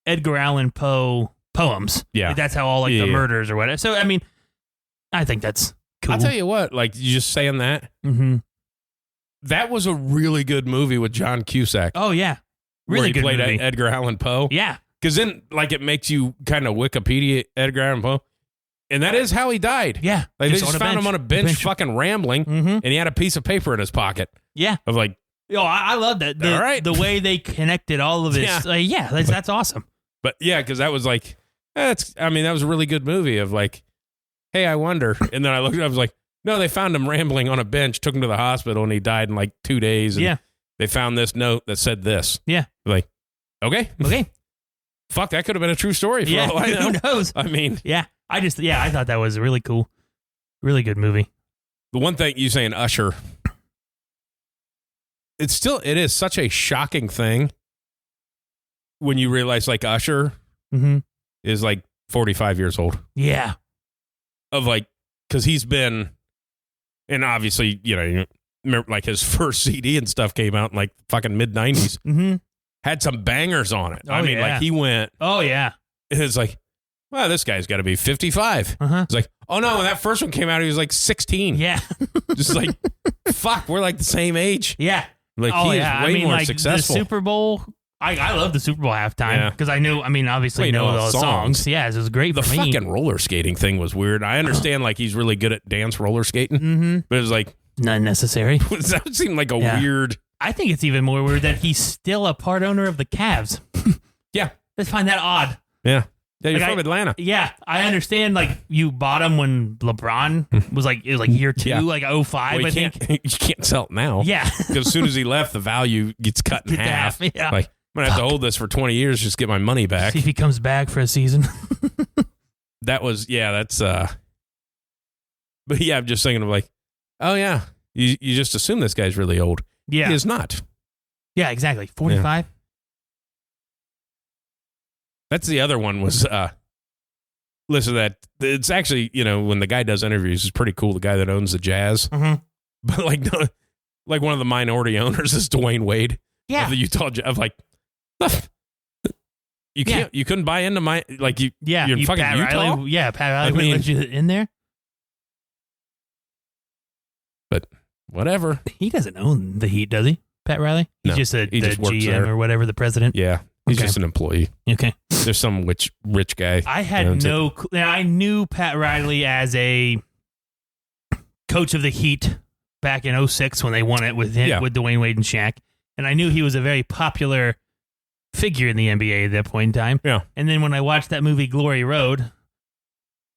Edgar Allan Poe poems. Yeah, like, that's how all the murders or whatever. So I think that's cool. I'll tell you what, like you just saying that. Mm-hmm. That was a really good movie with John Cusack. Oh yeah, really good movie. Played Edgar Allan Poe. Yeah, because then like it makes you kind of Wikipedia Edgar Allan Poe. And that is how he died. Yeah. Like they just found him on a bench fucking rambling, and he had a piece of paper in his pocket. Yeah. Of like, I love that. All right. The way they connected all of this. That's awesome. But yeah, because that was like, that was a really good movie of like, hey, I wonder. And then I looked, I was like, no, they found him rambling on a bench, took him to the hospital, and he died in like 2 days. And they found this note that said this. Yeah. Like, okay. Okay. Fuck, that could have been a true story for all I know. Who knows? I mean. Yeah. I thought that was a really cool, really good movie. The one thing you saying Usher, it is such a shocking thing when you realize like Usher is like 45 years old. Yeah. Of like, because he's been, and obviously, remember like his first CD and stuff came out in like fucking mid 90s. Mm-hmm. Had some bangers on it. Oh, I mean, like he went. Oh, yeah. It's like, well, this guy's got to be 55. It's like, oh no, when that first one came out, he was like 16. Yeah. Just like, fuck, we're like the same age. Yeah. Like he is way more successful. The Super Bowl, I love the Super Bowl halftime because I knew, obviously know all the songs. Yeah, it was great for me. The fucking roller skating thing was weird. I understand like he's really good at dance roller skating, but it was like. Not necessary. That seemed like a weird. I think it's even more weird that he's still a part owner of the Cavs. Yeah. I find that odd. Yeah. Yeah, you're from Atlanta. Yeah, I understand. Like you bought him when LeBron was like year 2, like 05. Well, I think you can't sell it now. Yeah, because as soon as he left, the value gets cut in half. Yeah, like I'm gonna have to hold this for 20 years just get my money back. See if he comes back for a season. That's. But yeah, I'm just thinking of like, oh yeah, you just assume this guy's really old. Yeah, he is not. Yeah, exactly. 45. Yeah. That's the other one was, listen to that. It's actually, when the guy does interviews, it's pretty cool. The guy that owns the Jazz. Mm-hmm. But like one of the minority owners is Dwayne Wade. Yeah. Of the Utah Jazz. I'm like, you can't, you couldn't buy into my, like you, you're in fucking Pat Utah? Riley, Pat Riley let you in there. But whatever. He doesn't own the Heat, does he? Pat Riley? He's just the GM there. Or whatever, the president. Yeah. He's just an employee. Okay. There's some rich guy. I had I knew Pat Riley as a coach of the Heat back in 2006 when they won it with Dwayne Wade and Shaq. And I knew he was a very popular figure in the NBA at that point in time. Yeah. And then when I watched that movie Glory Road,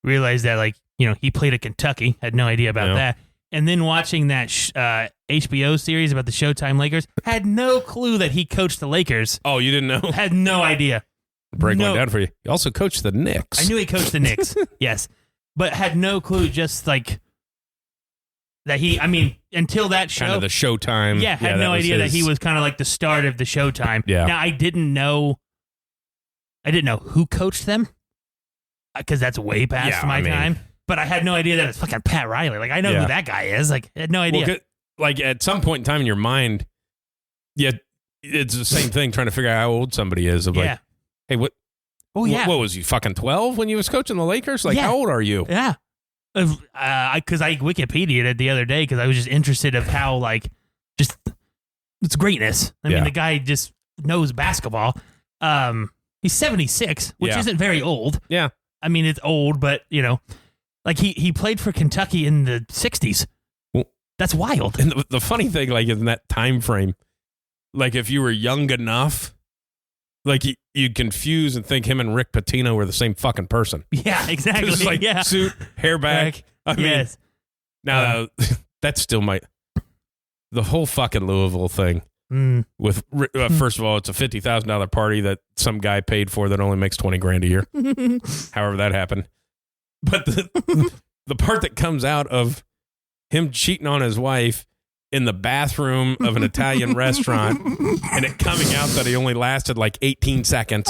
realized that he played at Kentucky. Had no idea about that. And then watching that HBO series about the Showtime Lakers, had no clue that he coached the Lakers. Oh, you didn't know? Had no idea. Break one down for you. He also coached the Knicks. I knew he coached the Knicks, yes. But had no clue just like that until that show. Kind of the Showtime. Yeah, had no idea that he was kind of like the start of the Showtime. Yeah. Now, I didn't know who coached them because that's way past my time. But I had no idea that it's fucking Pat Riley. Like, I know who that guy is. Like, I had no idea. Well, like, at some point in time in your mind, it's the same thing trying to figure out how old somebody is. Of like, hey, what? Oh, yeah. What was you, fucking 12 when you was coaching the Lakers? Like, how old are you? Yeah. Because I Wikipedia'd it the other day because I was just interested of how, like, just it's greatness. I mean, the guy just knows basketball. He's 76, which isn't very old. Yeah. I mean, it's old, but, you know, like he played for Kentucky in the 60s. Well, that's wild. And the funny thing, like, in that time frame, like, if you were young enough, like, you'd confuse and think him and Rick Pitino were the same fucking person. Yeah, exactly. It's like suit, hair back. I mean, now that's still the whole fucking Louisville thing. With first of all, it's a $50,000 party that some guy paid for that only makes $20,000 a year. However that happened. But the part that comes out of him cheating on his wife in the bathroom of an Italian restaurant and it coming out that he only lasted like 18 seconds,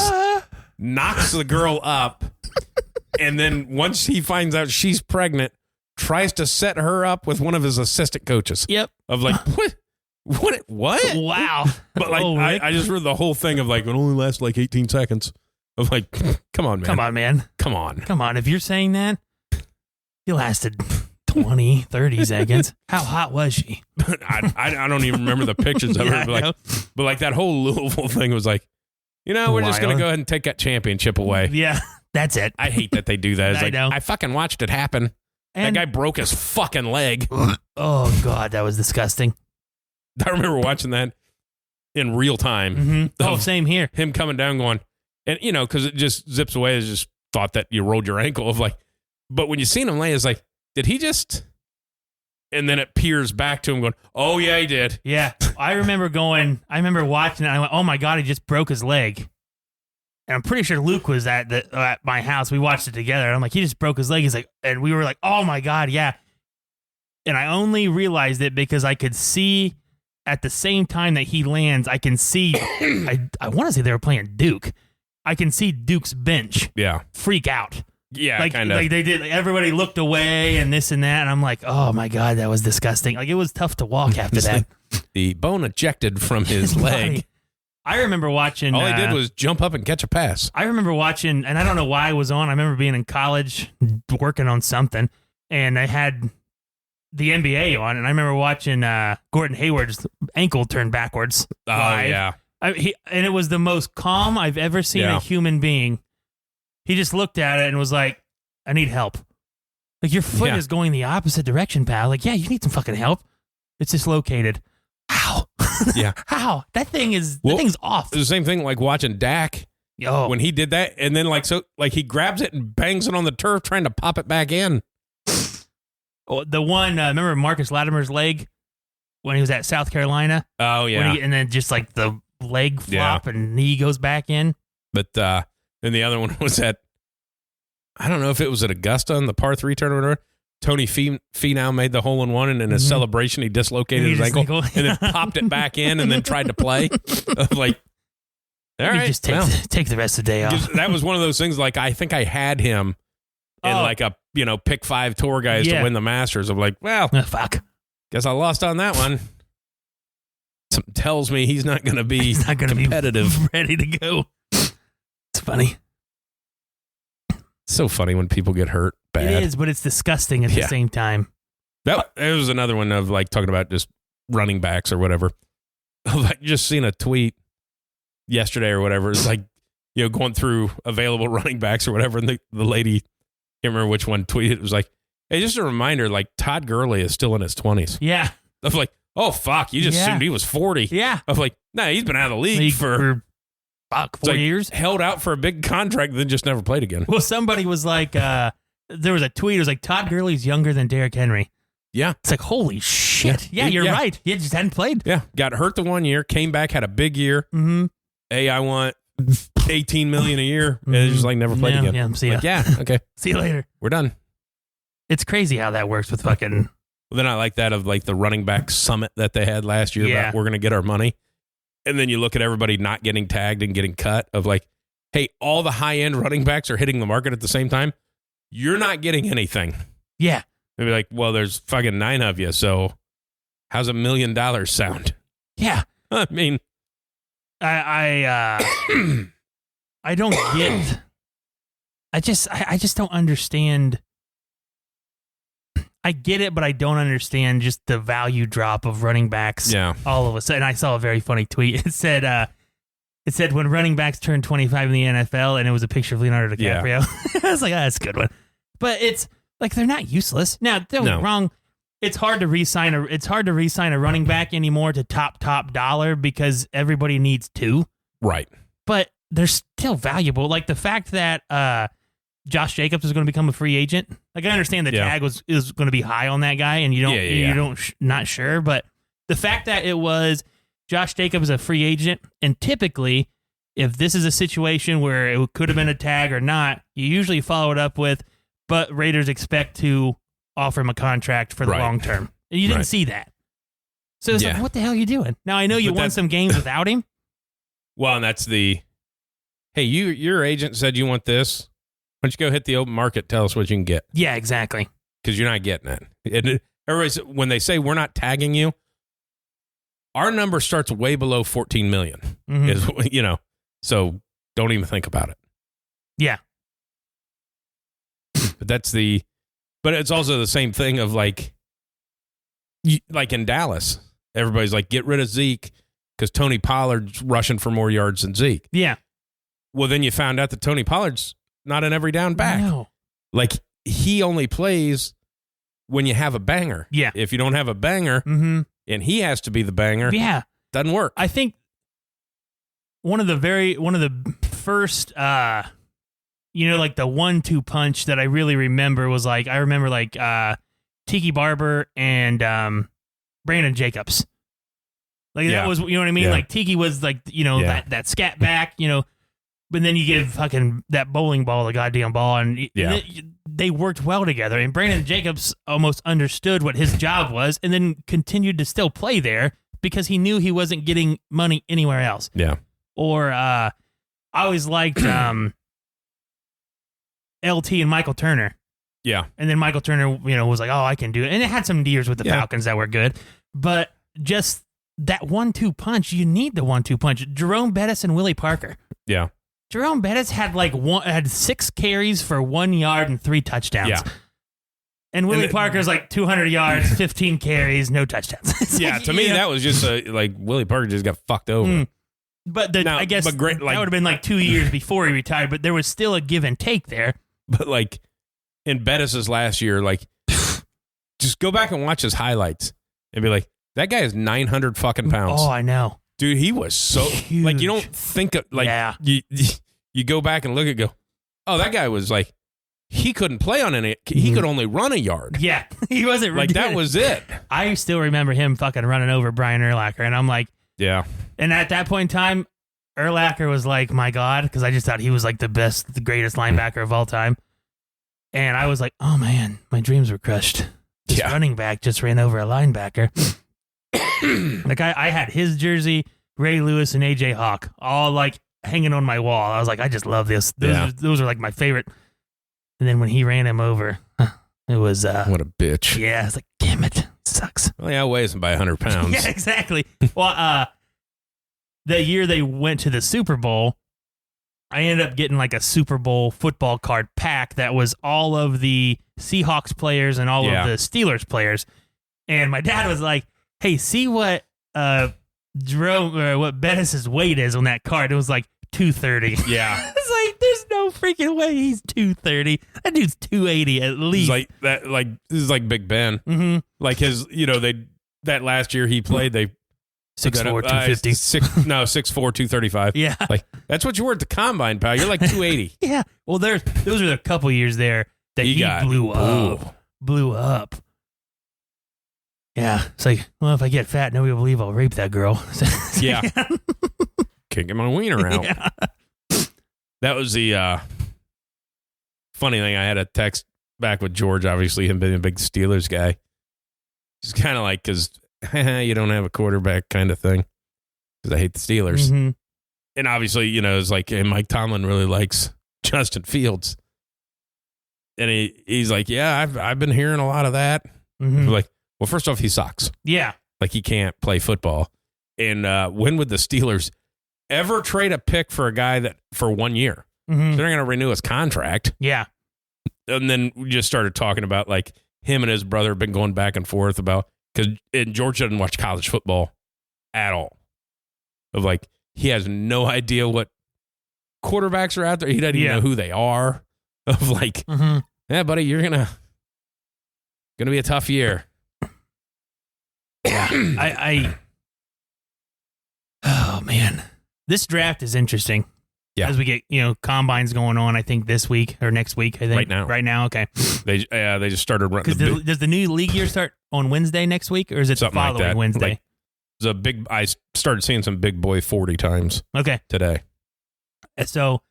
knocks the girl up, and then once he finds out she's pregnant, tries to set her up with one of his assistant coaches. Yep. Of like, what? Wow. But like, I just read the whole thing of like, it only lasts like 18 seconds. Of like, come on, man. Come on. If you're saying that, he lasted 20, 30 seconds. How hot was she? I don't even remember the pictures of her. But like that whole Louisville thing was like, you know, we're just going to go ahead and take that championship away. Yeah, that's it. I hate that they do that. It's I know. I fucking watched it happen. And that guy broke his fucking leg. Oh, God, that was disgusting. I remember watching that in real time. Mm-hmm. Oh, same here. Him coming down going, and you know, because it just zips away. I just thought that you rolled your ankle of like, but when you seen him lay, it's like, did he just? And then it peers back to him going, oh, yeah, he did. Yeah. I remember watching it. And I went, oh, my God, he just broke his leg. And I'm pretty sure Luke was at my house. We watched it together. And I'm like, he just broke his leg. He's like, and we were like, oh, my God, yeah. And I only realized it because I could see at the same time that he lands, I can see, I want to say they were playing Duke. I can see Duke's bench freak out. Yeah, like, kind of. Like they did. Like everybody looked away and this and that. And I'm like, oh, my God, that was disgusting. Like, it was tough to walk after that. The bone ejected from his leg. I remember watching. All he did was jump up and catch a pass. I remember watching, and I don't know why I was on. I remember being in college working on something, and I had the NBA on, and I remember watching Gordon Hayward's ankle turn backwards. Oh, yeah. And it was the most calm I've ever seen a human being. He just looked at it and was like, I need help. Like, your foot is going the opposite direction, pal. Like, yeah, you need some fucking help. It's dislocated. How? Yeah. How? That thing's off. It's the same thing like watching Dak when he did that, and then he grabs it and bangs it on the turf trying to pop it back in. The one, remember Marcus Latimer's leg when he was at South Carolina? Oh, yeah. And then just like the leg flop and knee goes back in. But then the other one was at, I don't know if it was at Augusta in the par 3 tournament. Tony Finau made the hole-in-one, and in his celebration, he dislocated his ankle and then popped it back in and then tried to play. Like, all right, just take the rest of the day off. That was one of those things, like, I think I had him in like a, pick 5 tour guys to win the Masters. I'm like, well, fuck. Guess I lost on that one. Something tells me he's not going to be competitive. Ready to go. It's funny. So funny when people get hurt bad. It is, but it's disgusting at the same time. It was another one of like talking about just running backs or whatever. Like just seen a tweet yesterday or whatever. It's like, going through available running backs or whatever. And the lady, can't remember which one tweeted. It was like, hey, just a reminder, like Todd Gurley is still in his 20s. Yeah. I was like, oh, fuck. You just assumed he was 40. Yeah. I was like, nah, he's been out of the league for 4 years. Held out for a big contract, then just never played again. Well, somebody was like, there was a tweet. It was like, Todd Gurley's younger than Derrick Henry. Yeah. It's like, holy shit. Yeah, you're right. He just hadn't played. Yeah. Got hurt the 1 year, came back, had a big year. Mm-hmm. Hey, I want $18 million a year. And it's just like never played again. Yeah, see ya. Like, yeah, okay. See you later. We're done. It's crazy how that works with fucking. Well, then I like that of like the running back summit that they had last year about we're going to get our money. And then you look at everybody not getting tagged and getting cut of like, hey, all the high-end running backs are hitting the market at the same time. You're not getting anything. Yeah. They'd be like, well, there's fucking 9 of you, so how's $1 million sound? Yeah. I mean. I don't get. I just don't understand I get it, but I don't understand just the value drop of running backs. Yeah. All of a sudden, I saw a very funny tweet. It said when running backs turn 25 in the NFL, and it was a picture of Leonardo DiCaprio. Yeah. I was like, that's a good one. But it's like they're not useless. Now, don't get me wrong. It's hard to re-sign a running back anymore to top dollar because everybody needs two. Right. But they're still valuable. Like the fact that Josh Jacobs is going to become a free agent. Like I understand the tag is going to be high on that guy, and not sure. But the fact that it was Josh Jacobs is a free agent, and typically, if this is a situation where it could have been a tag or not, you usually follow it up with, but Raiders expect to offer him a contract for the long term. And you didn't see that. So it's like, what the hell are you doing? Now, I know you won some games without him. Well, and that's hey, your agent said you want this. Why don't you go hit the open market, tell us what you can get. Yeah, exactly. Because you're not getting it. Everybody's, when they say we're not tagging you, our number starts way below 14 million. Mm-hmm. So don't even think about it. Yeah. But it's also the same thing of like in Dallas, everybody's like, get rid of Zeke because Tony Pollard's rushing for more yards than Zeke. Yeah. Well, then you found out that Tony Pollard's not an every down back. No. Like he only plays when you have a banger. Yeah. If you don't have a banger and he has to be the banger, doesn't work. I think one of the first, like the 1-2 punch that I really remember was like, I remember like Tiki Barber and Brandon Jacobs. Like that was, you know what I mean? Yeah. Like Tiki was like, that scat back, but then you give fucking that bowling ball the goddamn ball, and they worked well together. And Brandon Jacobs almost understood what his job was, and then continued to still play there because he knew he wasn't getting money anywhere else. Yeah. Or I always liked LT and Michael Turner. Yeah. And then Michael Turner, was like, oh, I can do it. And it had some years with the Falcons that were good, but just that 1-2 punch, you need the 1-2 punch. Jerome Bettis and Willie Parker. Yeah. Jerome Bettis had 6 carries for 1 yard and 3 touchdowns. Yeah. And Willie Parker's like 200 yards, 15 carries, no touchdowns. Yeah, to me, that was just like Willie Parker just got fucked over. But I guess that would have been like 2 years before he retired, but there was still a give and take there. But like in Bettis's last year, like just go back and watch his highlights and be like, that guy is 900 fucking pounds. Oh, I know. Dude, he was so huge. Like you don't think of like you go back and look and go, oh, that guy was like he couldn't play on any. He could only run a yard. Yeah, he wasn't like that was it. I still remember him fucking running over Brian Urlacher, and I'm like, yeah. And at that point in time, Urlacher was like, my God, because I just thought he was like the greatest linebacker of all time, and I was like, oh man, my dreams were crushed. This running back just ran over a linebacker. Like I had his jersey, Ray Lewis, and AJ Hawk all like hanging on my wall. I was like, I just love this. Those are like my favorite. And then when he ran him over, it was what a bitch. Yeah, I was like, damn it, sucks. Well, yeah, I weighs him by 100 pounds. Yeah, exactly. Well, the year they went to the Super Bowl, I ended up getting like a Super Bowl football card pack that was all of the Seahawks players and all of the Steelers players. And my dad was like, hey, see what what Bettis' weight is on that card. It was like 230. Yeah. It's like, there's no freaking way he's 230. That dude's 280 at least. Like that, like this is like Big Ben. Mm-hmm. Like his, that last year he played, they 6'4", 250. 6'4", 235. Yeah. Like that's what you were at the combine, pal. You're like 280. Yeah. Well, those are a couple years there that he blew up. Blew up. Yeah, it's like, well, if I get fat, nobody will believe I'll rape that girl. Yeah. Can't get my wiener out. Yeah. That was the funny thing. I had a text back with George, obviously, him being a big Steelers guy. It's kind of like, because you don't have a quarterback kind of thing, because I hate the Steelers. Mm-hmm. And obviously, it's like, hey, Mike Tomlin really likes Justin Fields. And he's like, yeah, I've been hearing a lot of that. Mm-hmm. Like, well, first off, he sucks. Yeah. Like, he can't play football. And when would the Steelers ever trade a pick for a guy that for 1 year? Mm-hmm. They're not going to renew his contract. Yeah. And then we just started talking about, like, him and his brother have been going back and forth about, because George doesn't watch college football at all. Of like, he has no idea what quarterbacks are out there. He doesn't even know who they are. Of like, yeah, buddy, you're gonna be a tough year. Yeah, oh man, this draft is interesting. Yeah, as we get combines going on. I think this week or next week. I think right now. Okay. They just started running. Does the new league year start on Wednesday next week, or is it the following like Wednesday? Like, there's a big. I started seeing some big boy 40 times. Okay. Today. So,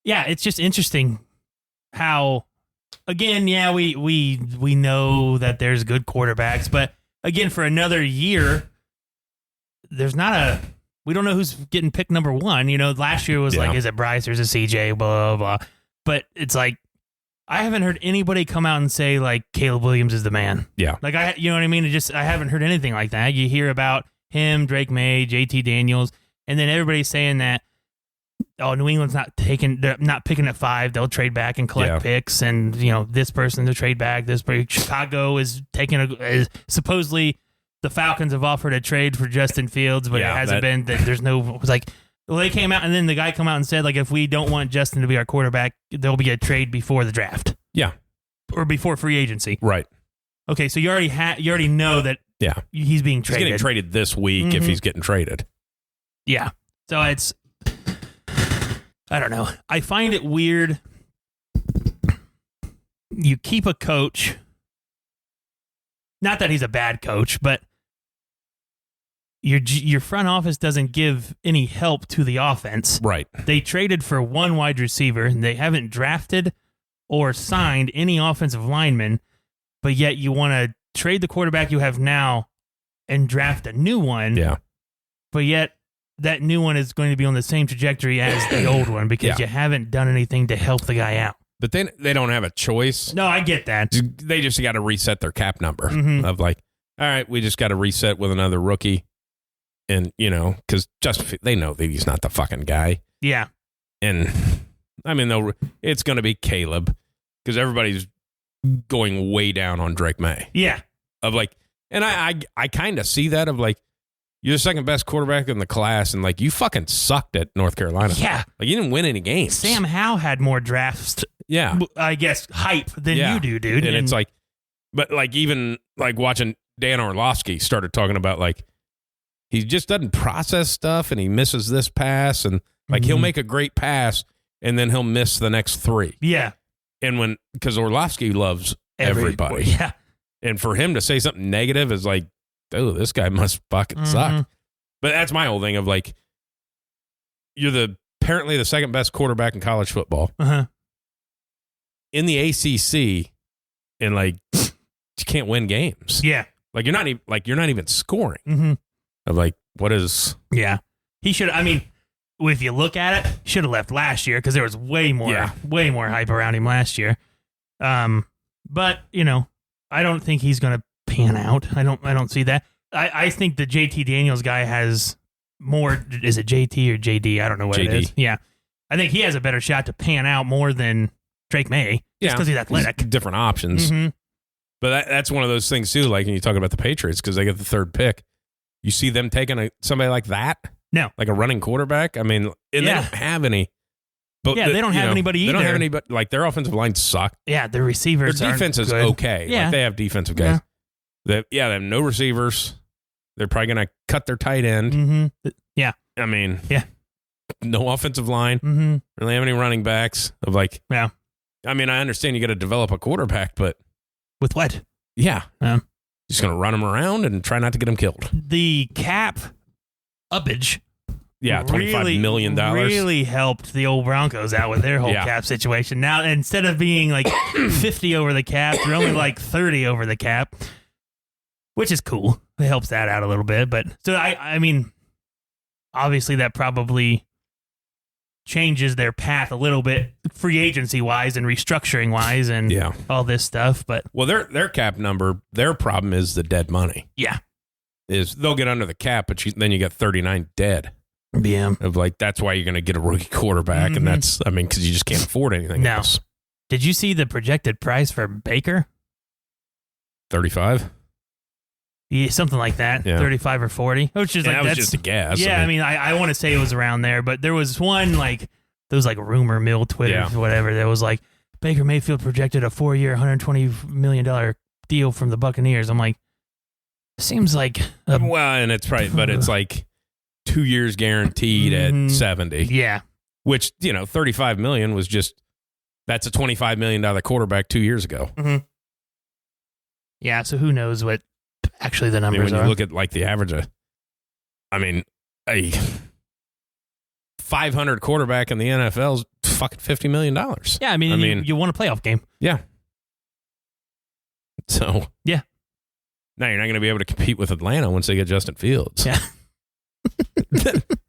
yeah, it's just interesting how, again, we know that there's good quarterbacks, but again, for another year, there's not we don't know who's getting picked number one. Last year was like, is it Bryce or is it CJ, blah, blah, blah. But it's like, I haven't heard anybody come out and say like Caleb Williams is the man. Yeah. Like, you know what I mean? I haven't heard anything like that. You hear about him, Drake May, JT Daniels, and then everybody's saying that, New England's they're not picking at 5. They'll trade back and collect picks, and this person to trade back. Chicago is supposedly the Falcons have offered a trade for Justin Fields, but it hasn't been. There's no. It was like, well, they came out, and then the guy come out and said like, if we don't want Justin to be our quarterback, there'll be a trade before the draft. Yeah, or before free agency. Right. Okay, so you already know that. Yeah, he's being traded. He's getting traded this week if he's getting traded. Yeah. So it's. I don't know. I find it weird. You keep a coach. Not that he's a bad coach, but your front office doesn't give any help to the offense. Right. They traded for one wide receiver, and they haven't drafted or signed any offensive linemen, but yet you want to trade the quarterback you have now and draft a new one. Yeah. But yet that new one is going to be on the same trajectory as the old one because you haven't done anything to help the guy out. But then they don't have a choice. No, I get that. They just got to reset their cap number of like, all right, we just got to reset with another rookie. And, because they know that he's not the fucking guy. Yeah. And, I mean, it's going to be Caleb because everybody's going way down on Drake May. Yeah. Of like, and I kind of see that of like, you're the second best quarterback in the class, and like you fucking sucked at North Carolina. Yeah, like you didn't win any games. Sam Howell had more drafts. Yeah, I guess hype than you do, dude. And it's like, but like even like watching Dan Orlovsky started talking about like he just doesn't process stuff, and he misses this pass, and like he'll make a great pass, and then he'll miss the next 3. Yeah, and because Orlovsky loves everybody. Yeah, and for him to say something negative is like, oh, this guy must fucking suck. But that's my whole thing of like, you're apparently the second best quarterback in college football. In the ACC, and like, you can't win games. Yeah. Like you're not even scoring. Of like, what is? Yeah. He should, I mean, if you look at it, should have left last year because there was way more hype around him last year. But, I don't think he's going to pan out. I don't see that. I think the JT Daniels guy has more. Is it JT or JD? I don't know what it is. Yeah, I think he has a better shot to pan out more than Drake May. Just because he's athletic. Different options. But that's one of those things too. Like when you talk about the Patriots because they get the 3rd pick, you see them taking somebody like that. No, like a running quarterback. I mean, and they don't have any. But they don't have anybody either. They don't have anybody. Like their offensive line suck. Yeah, their receivers. Their defense is good. okay. Yeah, like they have defensive guys. They have no receivers. They're probably going to cut their tight end. Yeah. I mean, no offensive line. Really have any running backs of like, I mean, I understand you got to develop a quarterback, but with what? Yeah. Just going to run them around and try not to get them killed. The cap uppage. Yeah, $25 million. Really helped the old Broncos out with their whole cap situation. Now, instead of being like 50 over the cap, they're only like 30 over the cap, which is cool. It helps that out a little bit. But so, I mean, obviously that probably changes their path a little bit free agency wise and restructuring wise and all this stuff. But well, their cap number, their problem is the dead money. Yeah. Is they'll get under the cap, but then you got 39 dead. Yeah. Of like, that's why you're going to get a rookie quarterback. And that's, I mean, because you just can't afford anything else. Did you see the projected price for Baker? 35. Yeah, something like that. Yeah. 35 or 40. Which is that was just a guess. Yeah, I mean, I want to say it was around there, but there was one like those like rumor mill Twitter or whatever that was like Baker Mayfield projected a 4-year, $120 million deal from the Buccaneers. I'm like, seems like and it's right, but it's like 2 years guaranteed at 70. Yeah, which $35 million was that's a $25 million quarterback 2 years ago. Mm-hmm. Yeah, so who knows what actually the numbers when are? you look at like the average, a 500 quarterback in the NFL is fucking $50 million. Yeah, I mean, you won a playoff game. Yeah. So yeah. Now you're not going to be able to compete with Atlanta once they get Justin Fields. Yeah.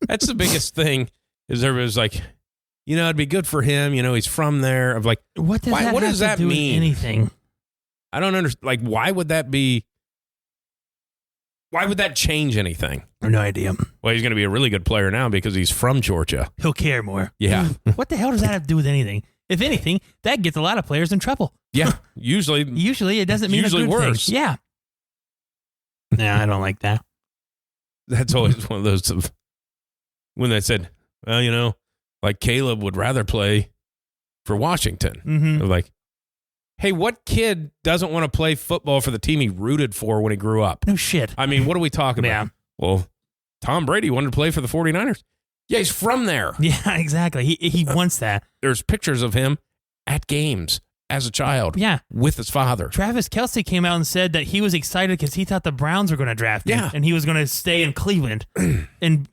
That's the biggest thing is everybody's like, it'd be good for him. He's from there. Of like, what does that mean? With anything? I don't understand. Like, why would that change anything? I have no idea. Well, he's going to be a really good player now because he's from Georgia. He'll care more. Yeah. What the hell does that have to do with anything? If anything, that gets a lot of players in trouble. Yeah. Usually it doesn't mean usually a good worse. thing. Yeah. Yeah, I don't like that. That's always one of those when they said, well, like Caleb would rather play for Washington. Mm-hmm. Like, hey, what kid doesn't want to play football for the team he rooted for when he grew up? No shit. I mean, what are we talking Yeah. about? Well, Tom Brady wanted to play for the 49ers. Yeah, he's from there. Yeah, exactly. He wants that. There's pictures of him at games as a child. Yeah. With his father. Travis Kelce came out and said that he was excited because he thought the Browns were going to draft him. Yeah. And he was going to stay in Cleveland in,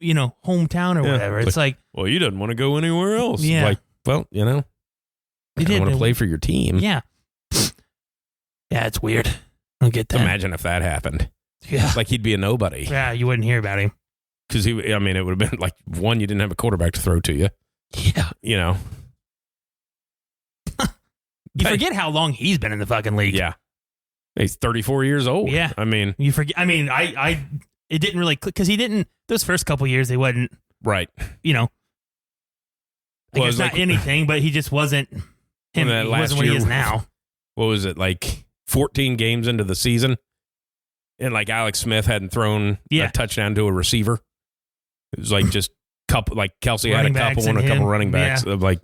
hometown or whatever. It's like, well, he doesn't want to go anywhere else. Yeah. Like, well, he I did want to play for your team. Yeah. Yeah, it's weird. I don't get that. Imagine if that happened. Yeah. Like he'd be a nobody. Yeah, you wouldn't hear about him. Because it would have been like, one, you didn't have a quarterback to throw to you. Yeah. You forget how long he's been in the fucking league. Yeah. He's 34 years old. Yeah. You forget. It didn't really click because he didn't, those first couple years, they wasn't, right. I guess not anything, but he just wasn't him. That He last wasn't what he year, is now. What was it, like 14 games into the season? And like Alex Smith hadn't thrown a touchdown to a receiver. It was like just couple, like Kelsey had a couple and a couple running backs. Yeah. Of like,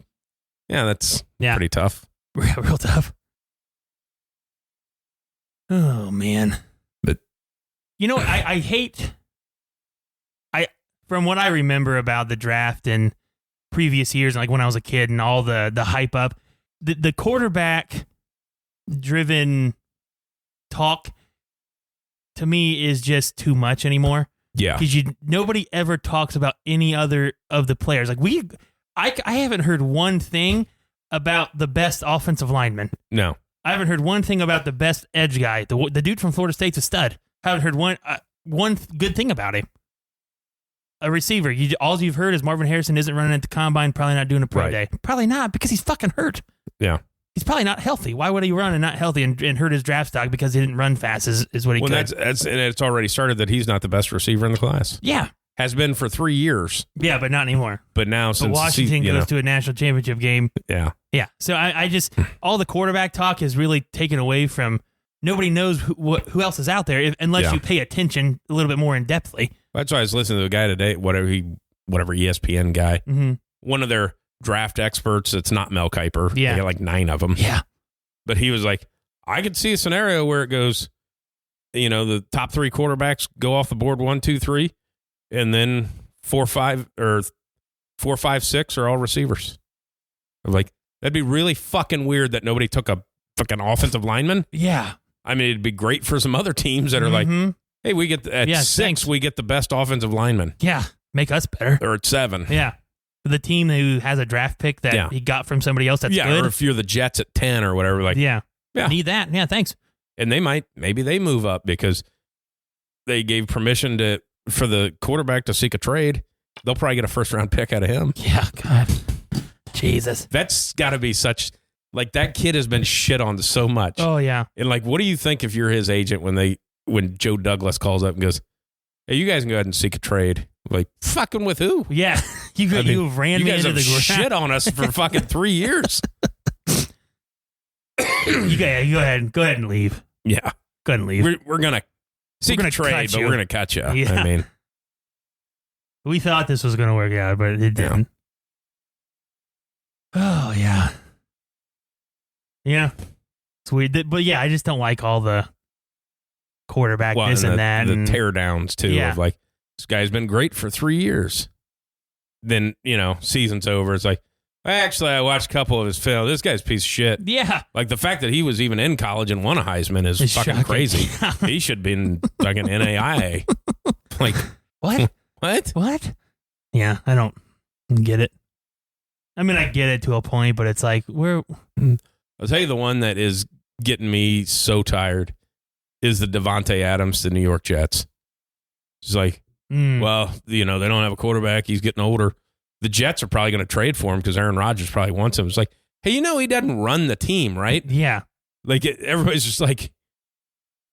that's pretty tough. Real tough. Oh, man. But I hate, from what I remember about the draft and previous years, like when I was a kid and all the hype up, the quarterback driven talk to me is just too much anymore. Yeah. Because nobody ever talks about any other of the players. Like I haven't heard one thing about the best offensive lineman. No. I haven't heard one thing about the best edge guy. The dude from Florida State's a stud. I haven't heard one good thing about him. A receiver. All you've heard is Marvin Harrison isn't running at the combine, probably not doing a pro day. Probably not, because he's fucking hurt. Yeah. He's probably not healthy. Why would he run and not healthy and hurt his draft stock because he didn't run fast is what he could. And it's already started that he's not the best receiver in the class. Yeah. Has been for 3 years. Yeah, but not anymore. But now since Washington goes to a national championship game. Yeah. Yeah. So I just, all the quarterback talk is really taken away from, nobody knows who else is out there unless you pay attention a little bit more in depthly. That's why I was listening to a guy today, whatever ESPN guy, one of their draft experts. It's not Mel Kiper. Yeah. They got like 9 of them. Yeah. But he was like, I could see a scenario where it goes, the top 3 quarterbacks go off the board 1, 2, 3, and then 4, 5, 6 are all receivers. I'm like, that'd be really fucking weird that nobody took a fucking offensive lineman. Yeah. It'd be great for some other teams that are like, hey, we get at 6, we get the best offensive lineman. Yeah. Make us better. Or at 7. Yeah. The team who has a draft pick that he got from somebody else that's good. Or if you're the Jets at 10 or whatever, like, need that. Yeah, thanks. And maybe they move up because they gave permission for the quarterback to seek a trade. They'll probably get a first-round pick out of him. Yeah, God. Jesus. That's got to be such, like, that kid has been shit on so much. Oh, yeah. And, like, what do you think if you're his agent when Joe Douglas calls up and goes, hey, you guys can go ahead and seek a trade? Like, fucking with who? Yeah. You ran me into the ground. You guys have shit on us for fucking 3 years. You go ahead and leave. Yeah. Couldn't leave. We're gonna seek a trade, but we're gonna cut you. Yeah. I mean, we thought this was gonna work out, but it didn't. Oh yeah, yeah. It's weird, but yeah, I just don't like all the quarterback this and that, the tear downs too. Of like, this guy's been great for 3 years. Then season's over. It's like, actually, I watched a couple of his film. This guy's a piece of shit. Yeah. Like the fact that he was even in college and won a Heisman is fucking shocking. Crazy. He should be in fucking NAIA. Like, what? What? Yeah, I don't get it. I mean, I get it to a point, but it's like, I'll tell you the one that is getting me so tired is the Devontae Adams to New York Jets. It's like, well, they don't have a quarterback. He's getting older. The Jets are probably going to trade for him because Aaron Rodgers probably wants him. It's like, hey, he doesn't run the team, right? Yeah. Like, everybody's just like,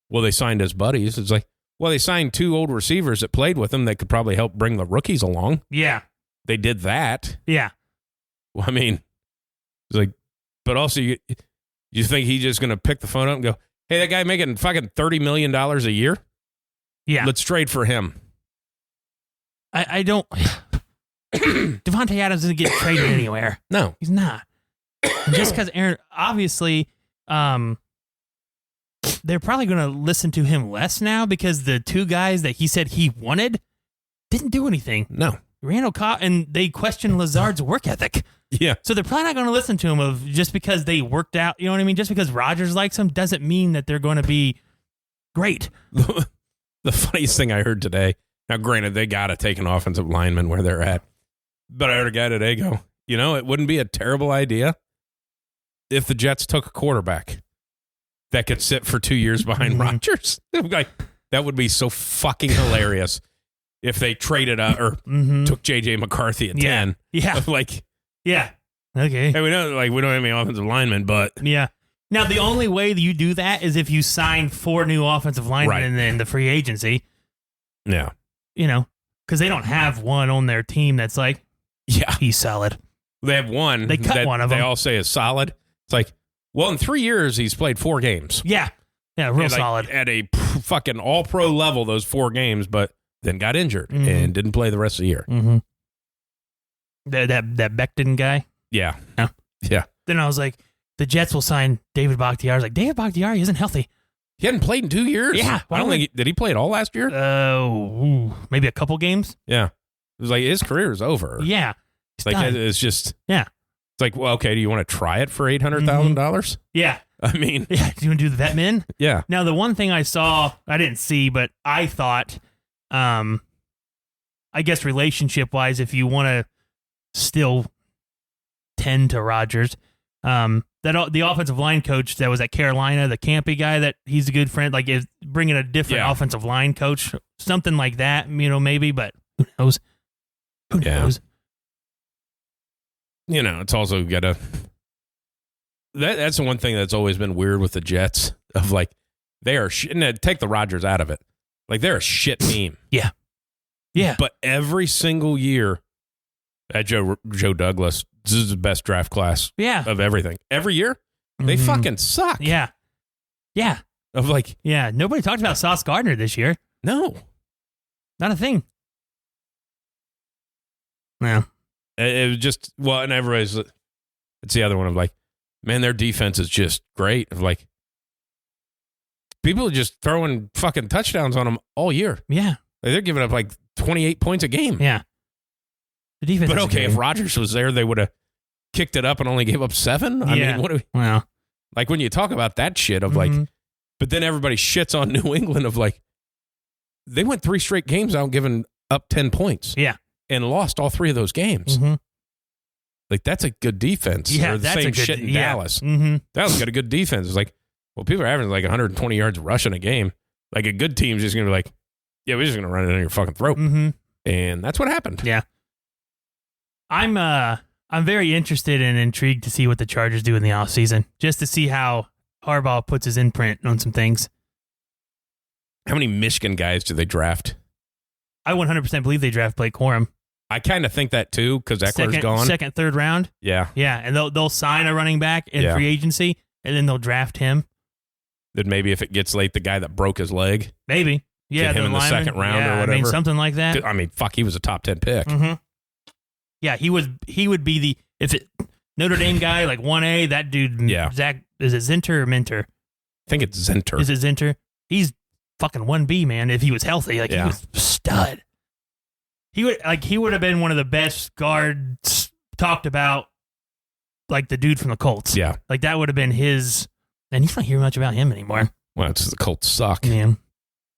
well, they signed his buddies. It's like, well, they signed 2 old receivers that played with him that could probably help bring the rookies along. Yeah. They did that. Yeah. Well, I mean, it's like, but also you think he's just going to pick the phone up and go, hey, that guy making fucking $30 million a year? Yeah. Let's trade for him. I don't. Devontae Adams doesn't get traded anywhere. No. He's not. And just because Aaron, obviously, they're probably going to listen to him less now because the 2 guys that he said he wanted didn't do anything. No. Randall Cobb, and they questioned Lazard's work ethic. Yeah. So they're probably not going to listen to him of just because they worked out, you know what I mean? Just because Rodgers likes him doesn't mean that they're going to be great. The funniest thing I heard today, now granted, they got to take an offensive lineman where they're at, but I heard a guy today go, it wouldn't be a terrible idea if the Jets took a quarterback that could sit for 2 years behind Rodgers. Like, that would be so fucking hilarious if they traded or took J.J. McCarthy at 10. Yeah. Like, yeah. Okay. Hey, we don't have any offensive linemen, but yeah. Now the only way that you do that is if you sign 4 new offensive linemen and then the free agency. Yeah. Because they don't have one on their team that's like, yeah, he's solid. They have one. They cut one of them. They all say is solid. It's like, well, in 3 years he's played 4 games. Yeah. Yeah, real solid. At a fucking all-pro level, those 4 games, but then got injured and didn't play the rest of the year. Mm-hmm. That Becton guy? Yeah. No. Yeah. Then I was like, the Jets will sign David Bakhtiari. I was like, David Bakhtiari isn't healthy. He hadn't played in 2 years? Yeah. I don't think did he play it all last year? Maybe a couple games. Yeah. It was like his career is over. Yeah. It's just. Yeah. It's like, well, okay, do you want to try it for $800,000? Yeah. I mean. Yeah. Do you want to do the vet min? Yeah. Now, the one thing I saw, I didn't see, but I thought, I guess relationship-wise, if you want to still tend to Rodgers, that the offensive line coach that was at Carolina, the campy guy, that he's a good friend, like is bringing a different offensive line coach, something like that, maybe, but who knows? Who knows? It's also got to. That's the one thing that's always been weird with the Jets of like they are take the Rodgers out of it, like they're a shit team. Yeah. Yeah. But every single year, at Joe Douglas, this is the best draft class of everything. Every year, they fucking suck. Yeah. Yeah. Of like. Yeah. Nobody talked about Sauce Gardner this year. No. Not a thing. No. It was just, and everybody's, it's the other one of like, man, their defense is just great. Of like, people are just throwing fucking touchdowns on them all year. Yeah. Like, they're giving up like 28 points a game. Yeah. The defense. But okay, if Rodgers was there, they would have kicked it up and only gave up 7. I mean, what do we? Well, like when you talk about that shit of like, but then everybody shits on New England of like, they went 3 straight games out giving up 10 points. Yeah. And lost all 3 of those games. Like, that's a good defense. Yeah, or the same shit in Dallas. Dallas got a good defense. It's like, well, people are averaging like 120 yards rushing a game. Like, a good team's just going to be like, yeah, we're just going to run it on your fucking throat. And that's what happened. Yeah. I'm very interested and intrigued to see what the Chargers do in the offseason, just to see how Harbaugh puts his imprint on some things. How many Michigan guys do they draft? I 100% believe they draft Blake Corum. I kind of think that too, because Eckler's gone. Second, third round. Yeah. Yeah, and they'll sign a running back in free agency, and then they'll draft him. that maybe if it gets late, the guy that broke his leg, maybe. Yeah, get him in the second round or whatever. I mean, something like that. I mean, fuck, he was a top 10 pick. Mm-hmm. Yeah, he would be the Notre Dame guy, like 1A, that dude. Yeah. Zach, is it Zinter or Minter? I think it's Zinter. Is it Zinter? He's fucking 1B, man. If he was healthy, he was a stud. He would have been one of the best guards talked about, like the dude from the Colts. Yeah, like that would have been his. And you don't hear much about him anymore. Well, it's the Colts suck, man.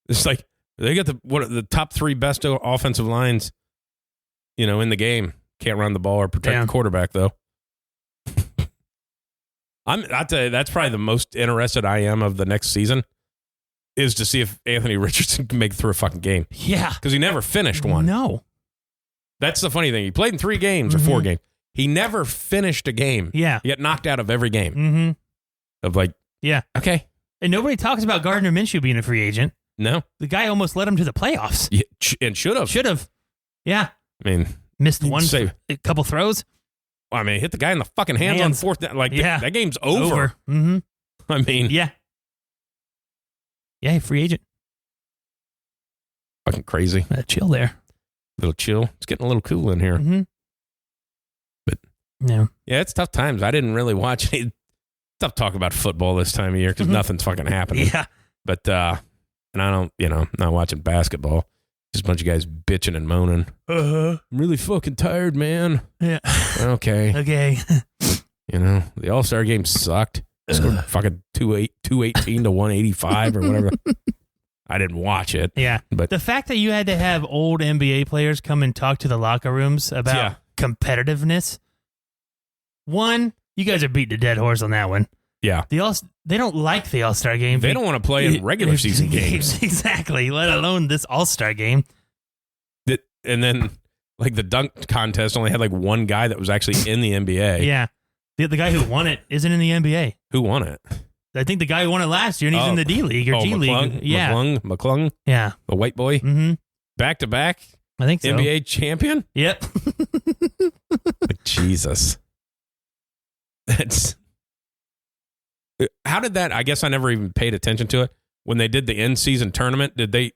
It's like they got the top 3 best offensive lines, in the game. Can't run the ball or protect the quarterback though. I'll tell you, that's probably the most interested I am of the next season is to see if Anthony Richardson can make it through a fucking game. Yeah. Because he never finished one. No. That's the funny thing. He played in 3 games or 4 games. He never finished a game. Yeah. He got knocked out of every game. Mm-hmm. Of like, yeah. Okay. And nobody talks about Gardner Minshew being a free agent. No. The guy almost led him to the playoffs. Yeah, and should have. Should have. Yeah. I mean. Missed a couple throws. I mean, hit the guy in the fucking hands. On 4th down. Like, that game's over. Mm-hmm. I mean. Yeah. Yeah, free agent. Fucking crazy. Chill there. Little chill. It's getting a little cool in here. Mm-hmm. But. Yeah. Yeah, it's tough times. I didn't really watch any. Tough talk about football this time of year because nothing's fucking happening. Yeah. But, and I don't, I'm not watching basketball. Just a bunch of guys bitching and moaning. Uh-huh. I'm really fucking tired, man. Yeah. Okay. Okay. The All-Star game sucked. Scored fucking 218 to 185 or whatever. I didn't watch it. Yeah. But the fact that you had to have old NBA players come and talk to the locker rooms about competitiveness. One, you guys are beating a dead horse on that one. Yeah. They don't like the All-Star game. They don't want to play in regular season games. Exactly, let alone this All-Star game. And then, like, the dunk contest only had, like, one guy that was actually in the NBA. Yeah. The guy who won it isn't in the NBA. Who won it? I think the guy who won it last year, and he's in the D-League or G-League. Yeah. McClung? Yeah. The white boy? Mm-hmm. Back-to-back? I think so. NBA champion? Yep. Like, Jesus. How did that? I guess I never even paid attention to it. When they did the in-season tournament, did they?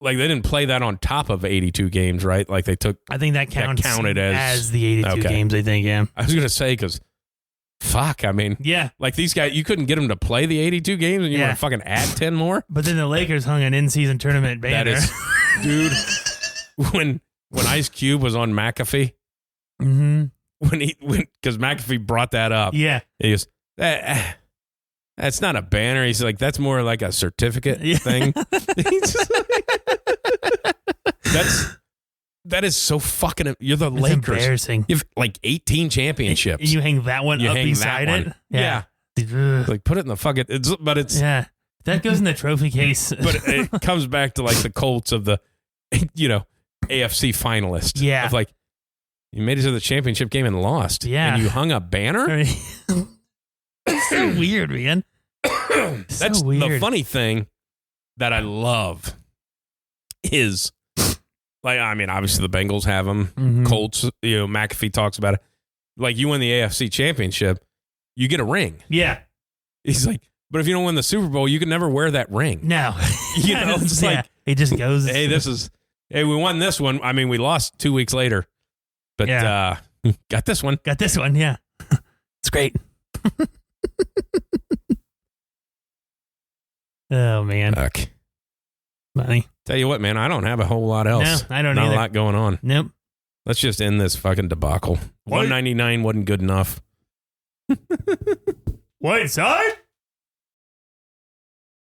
Like, they didn't play that on top of 82 games, right? Like, they took. I think that counted as the 82 okay. games. I think, yeah. I was gonna say because, fuck, I mean, yeah, like these guys, you couldn't get them to play the 82 games, and you want to fucking add 10 more. But then the Lakers hung an in-season tournament banner. That is, dude. When Ice Cube was on McAfee, mm-hmm. because McAfee brought that up, yeah, he goes. That's not a banner. He's like, that's more like a certificate thing. That is so fucking. You're the Lakers. Embarrassing. You have like 18 championships. You hang that one up beside it. Yeah. Like put it in the fucking. It's yeah. That goes in the trophy case. But it comes back to like the Colts of the, AFC finalist. Yeah. Of like, you made it to the championship game and lost. Yeah. And you hung a banner. It's so weird, man. That's so weird. The funny thing that I love is, like, I mean, obviously the Bengals have them. Mm-hmm. Colts, McAfee talks about it. Like, you win the AFC championship, you get a ring. Yeah. He's like, but if you don't win the Super Bowl, you can never wear that ring. No. It's like, it just goes. Hey, we won this one. I mean, we lost 2 weeks later, but got this one. Got this one, yeah. It's great. Oh, man. Fuck. Money. Tell you what, man, I don't have a whole lot else. No, I don't Not either. a lot going on. Nope. Let's just end this fucking debacle. $199 wasn't good enough. WideSide?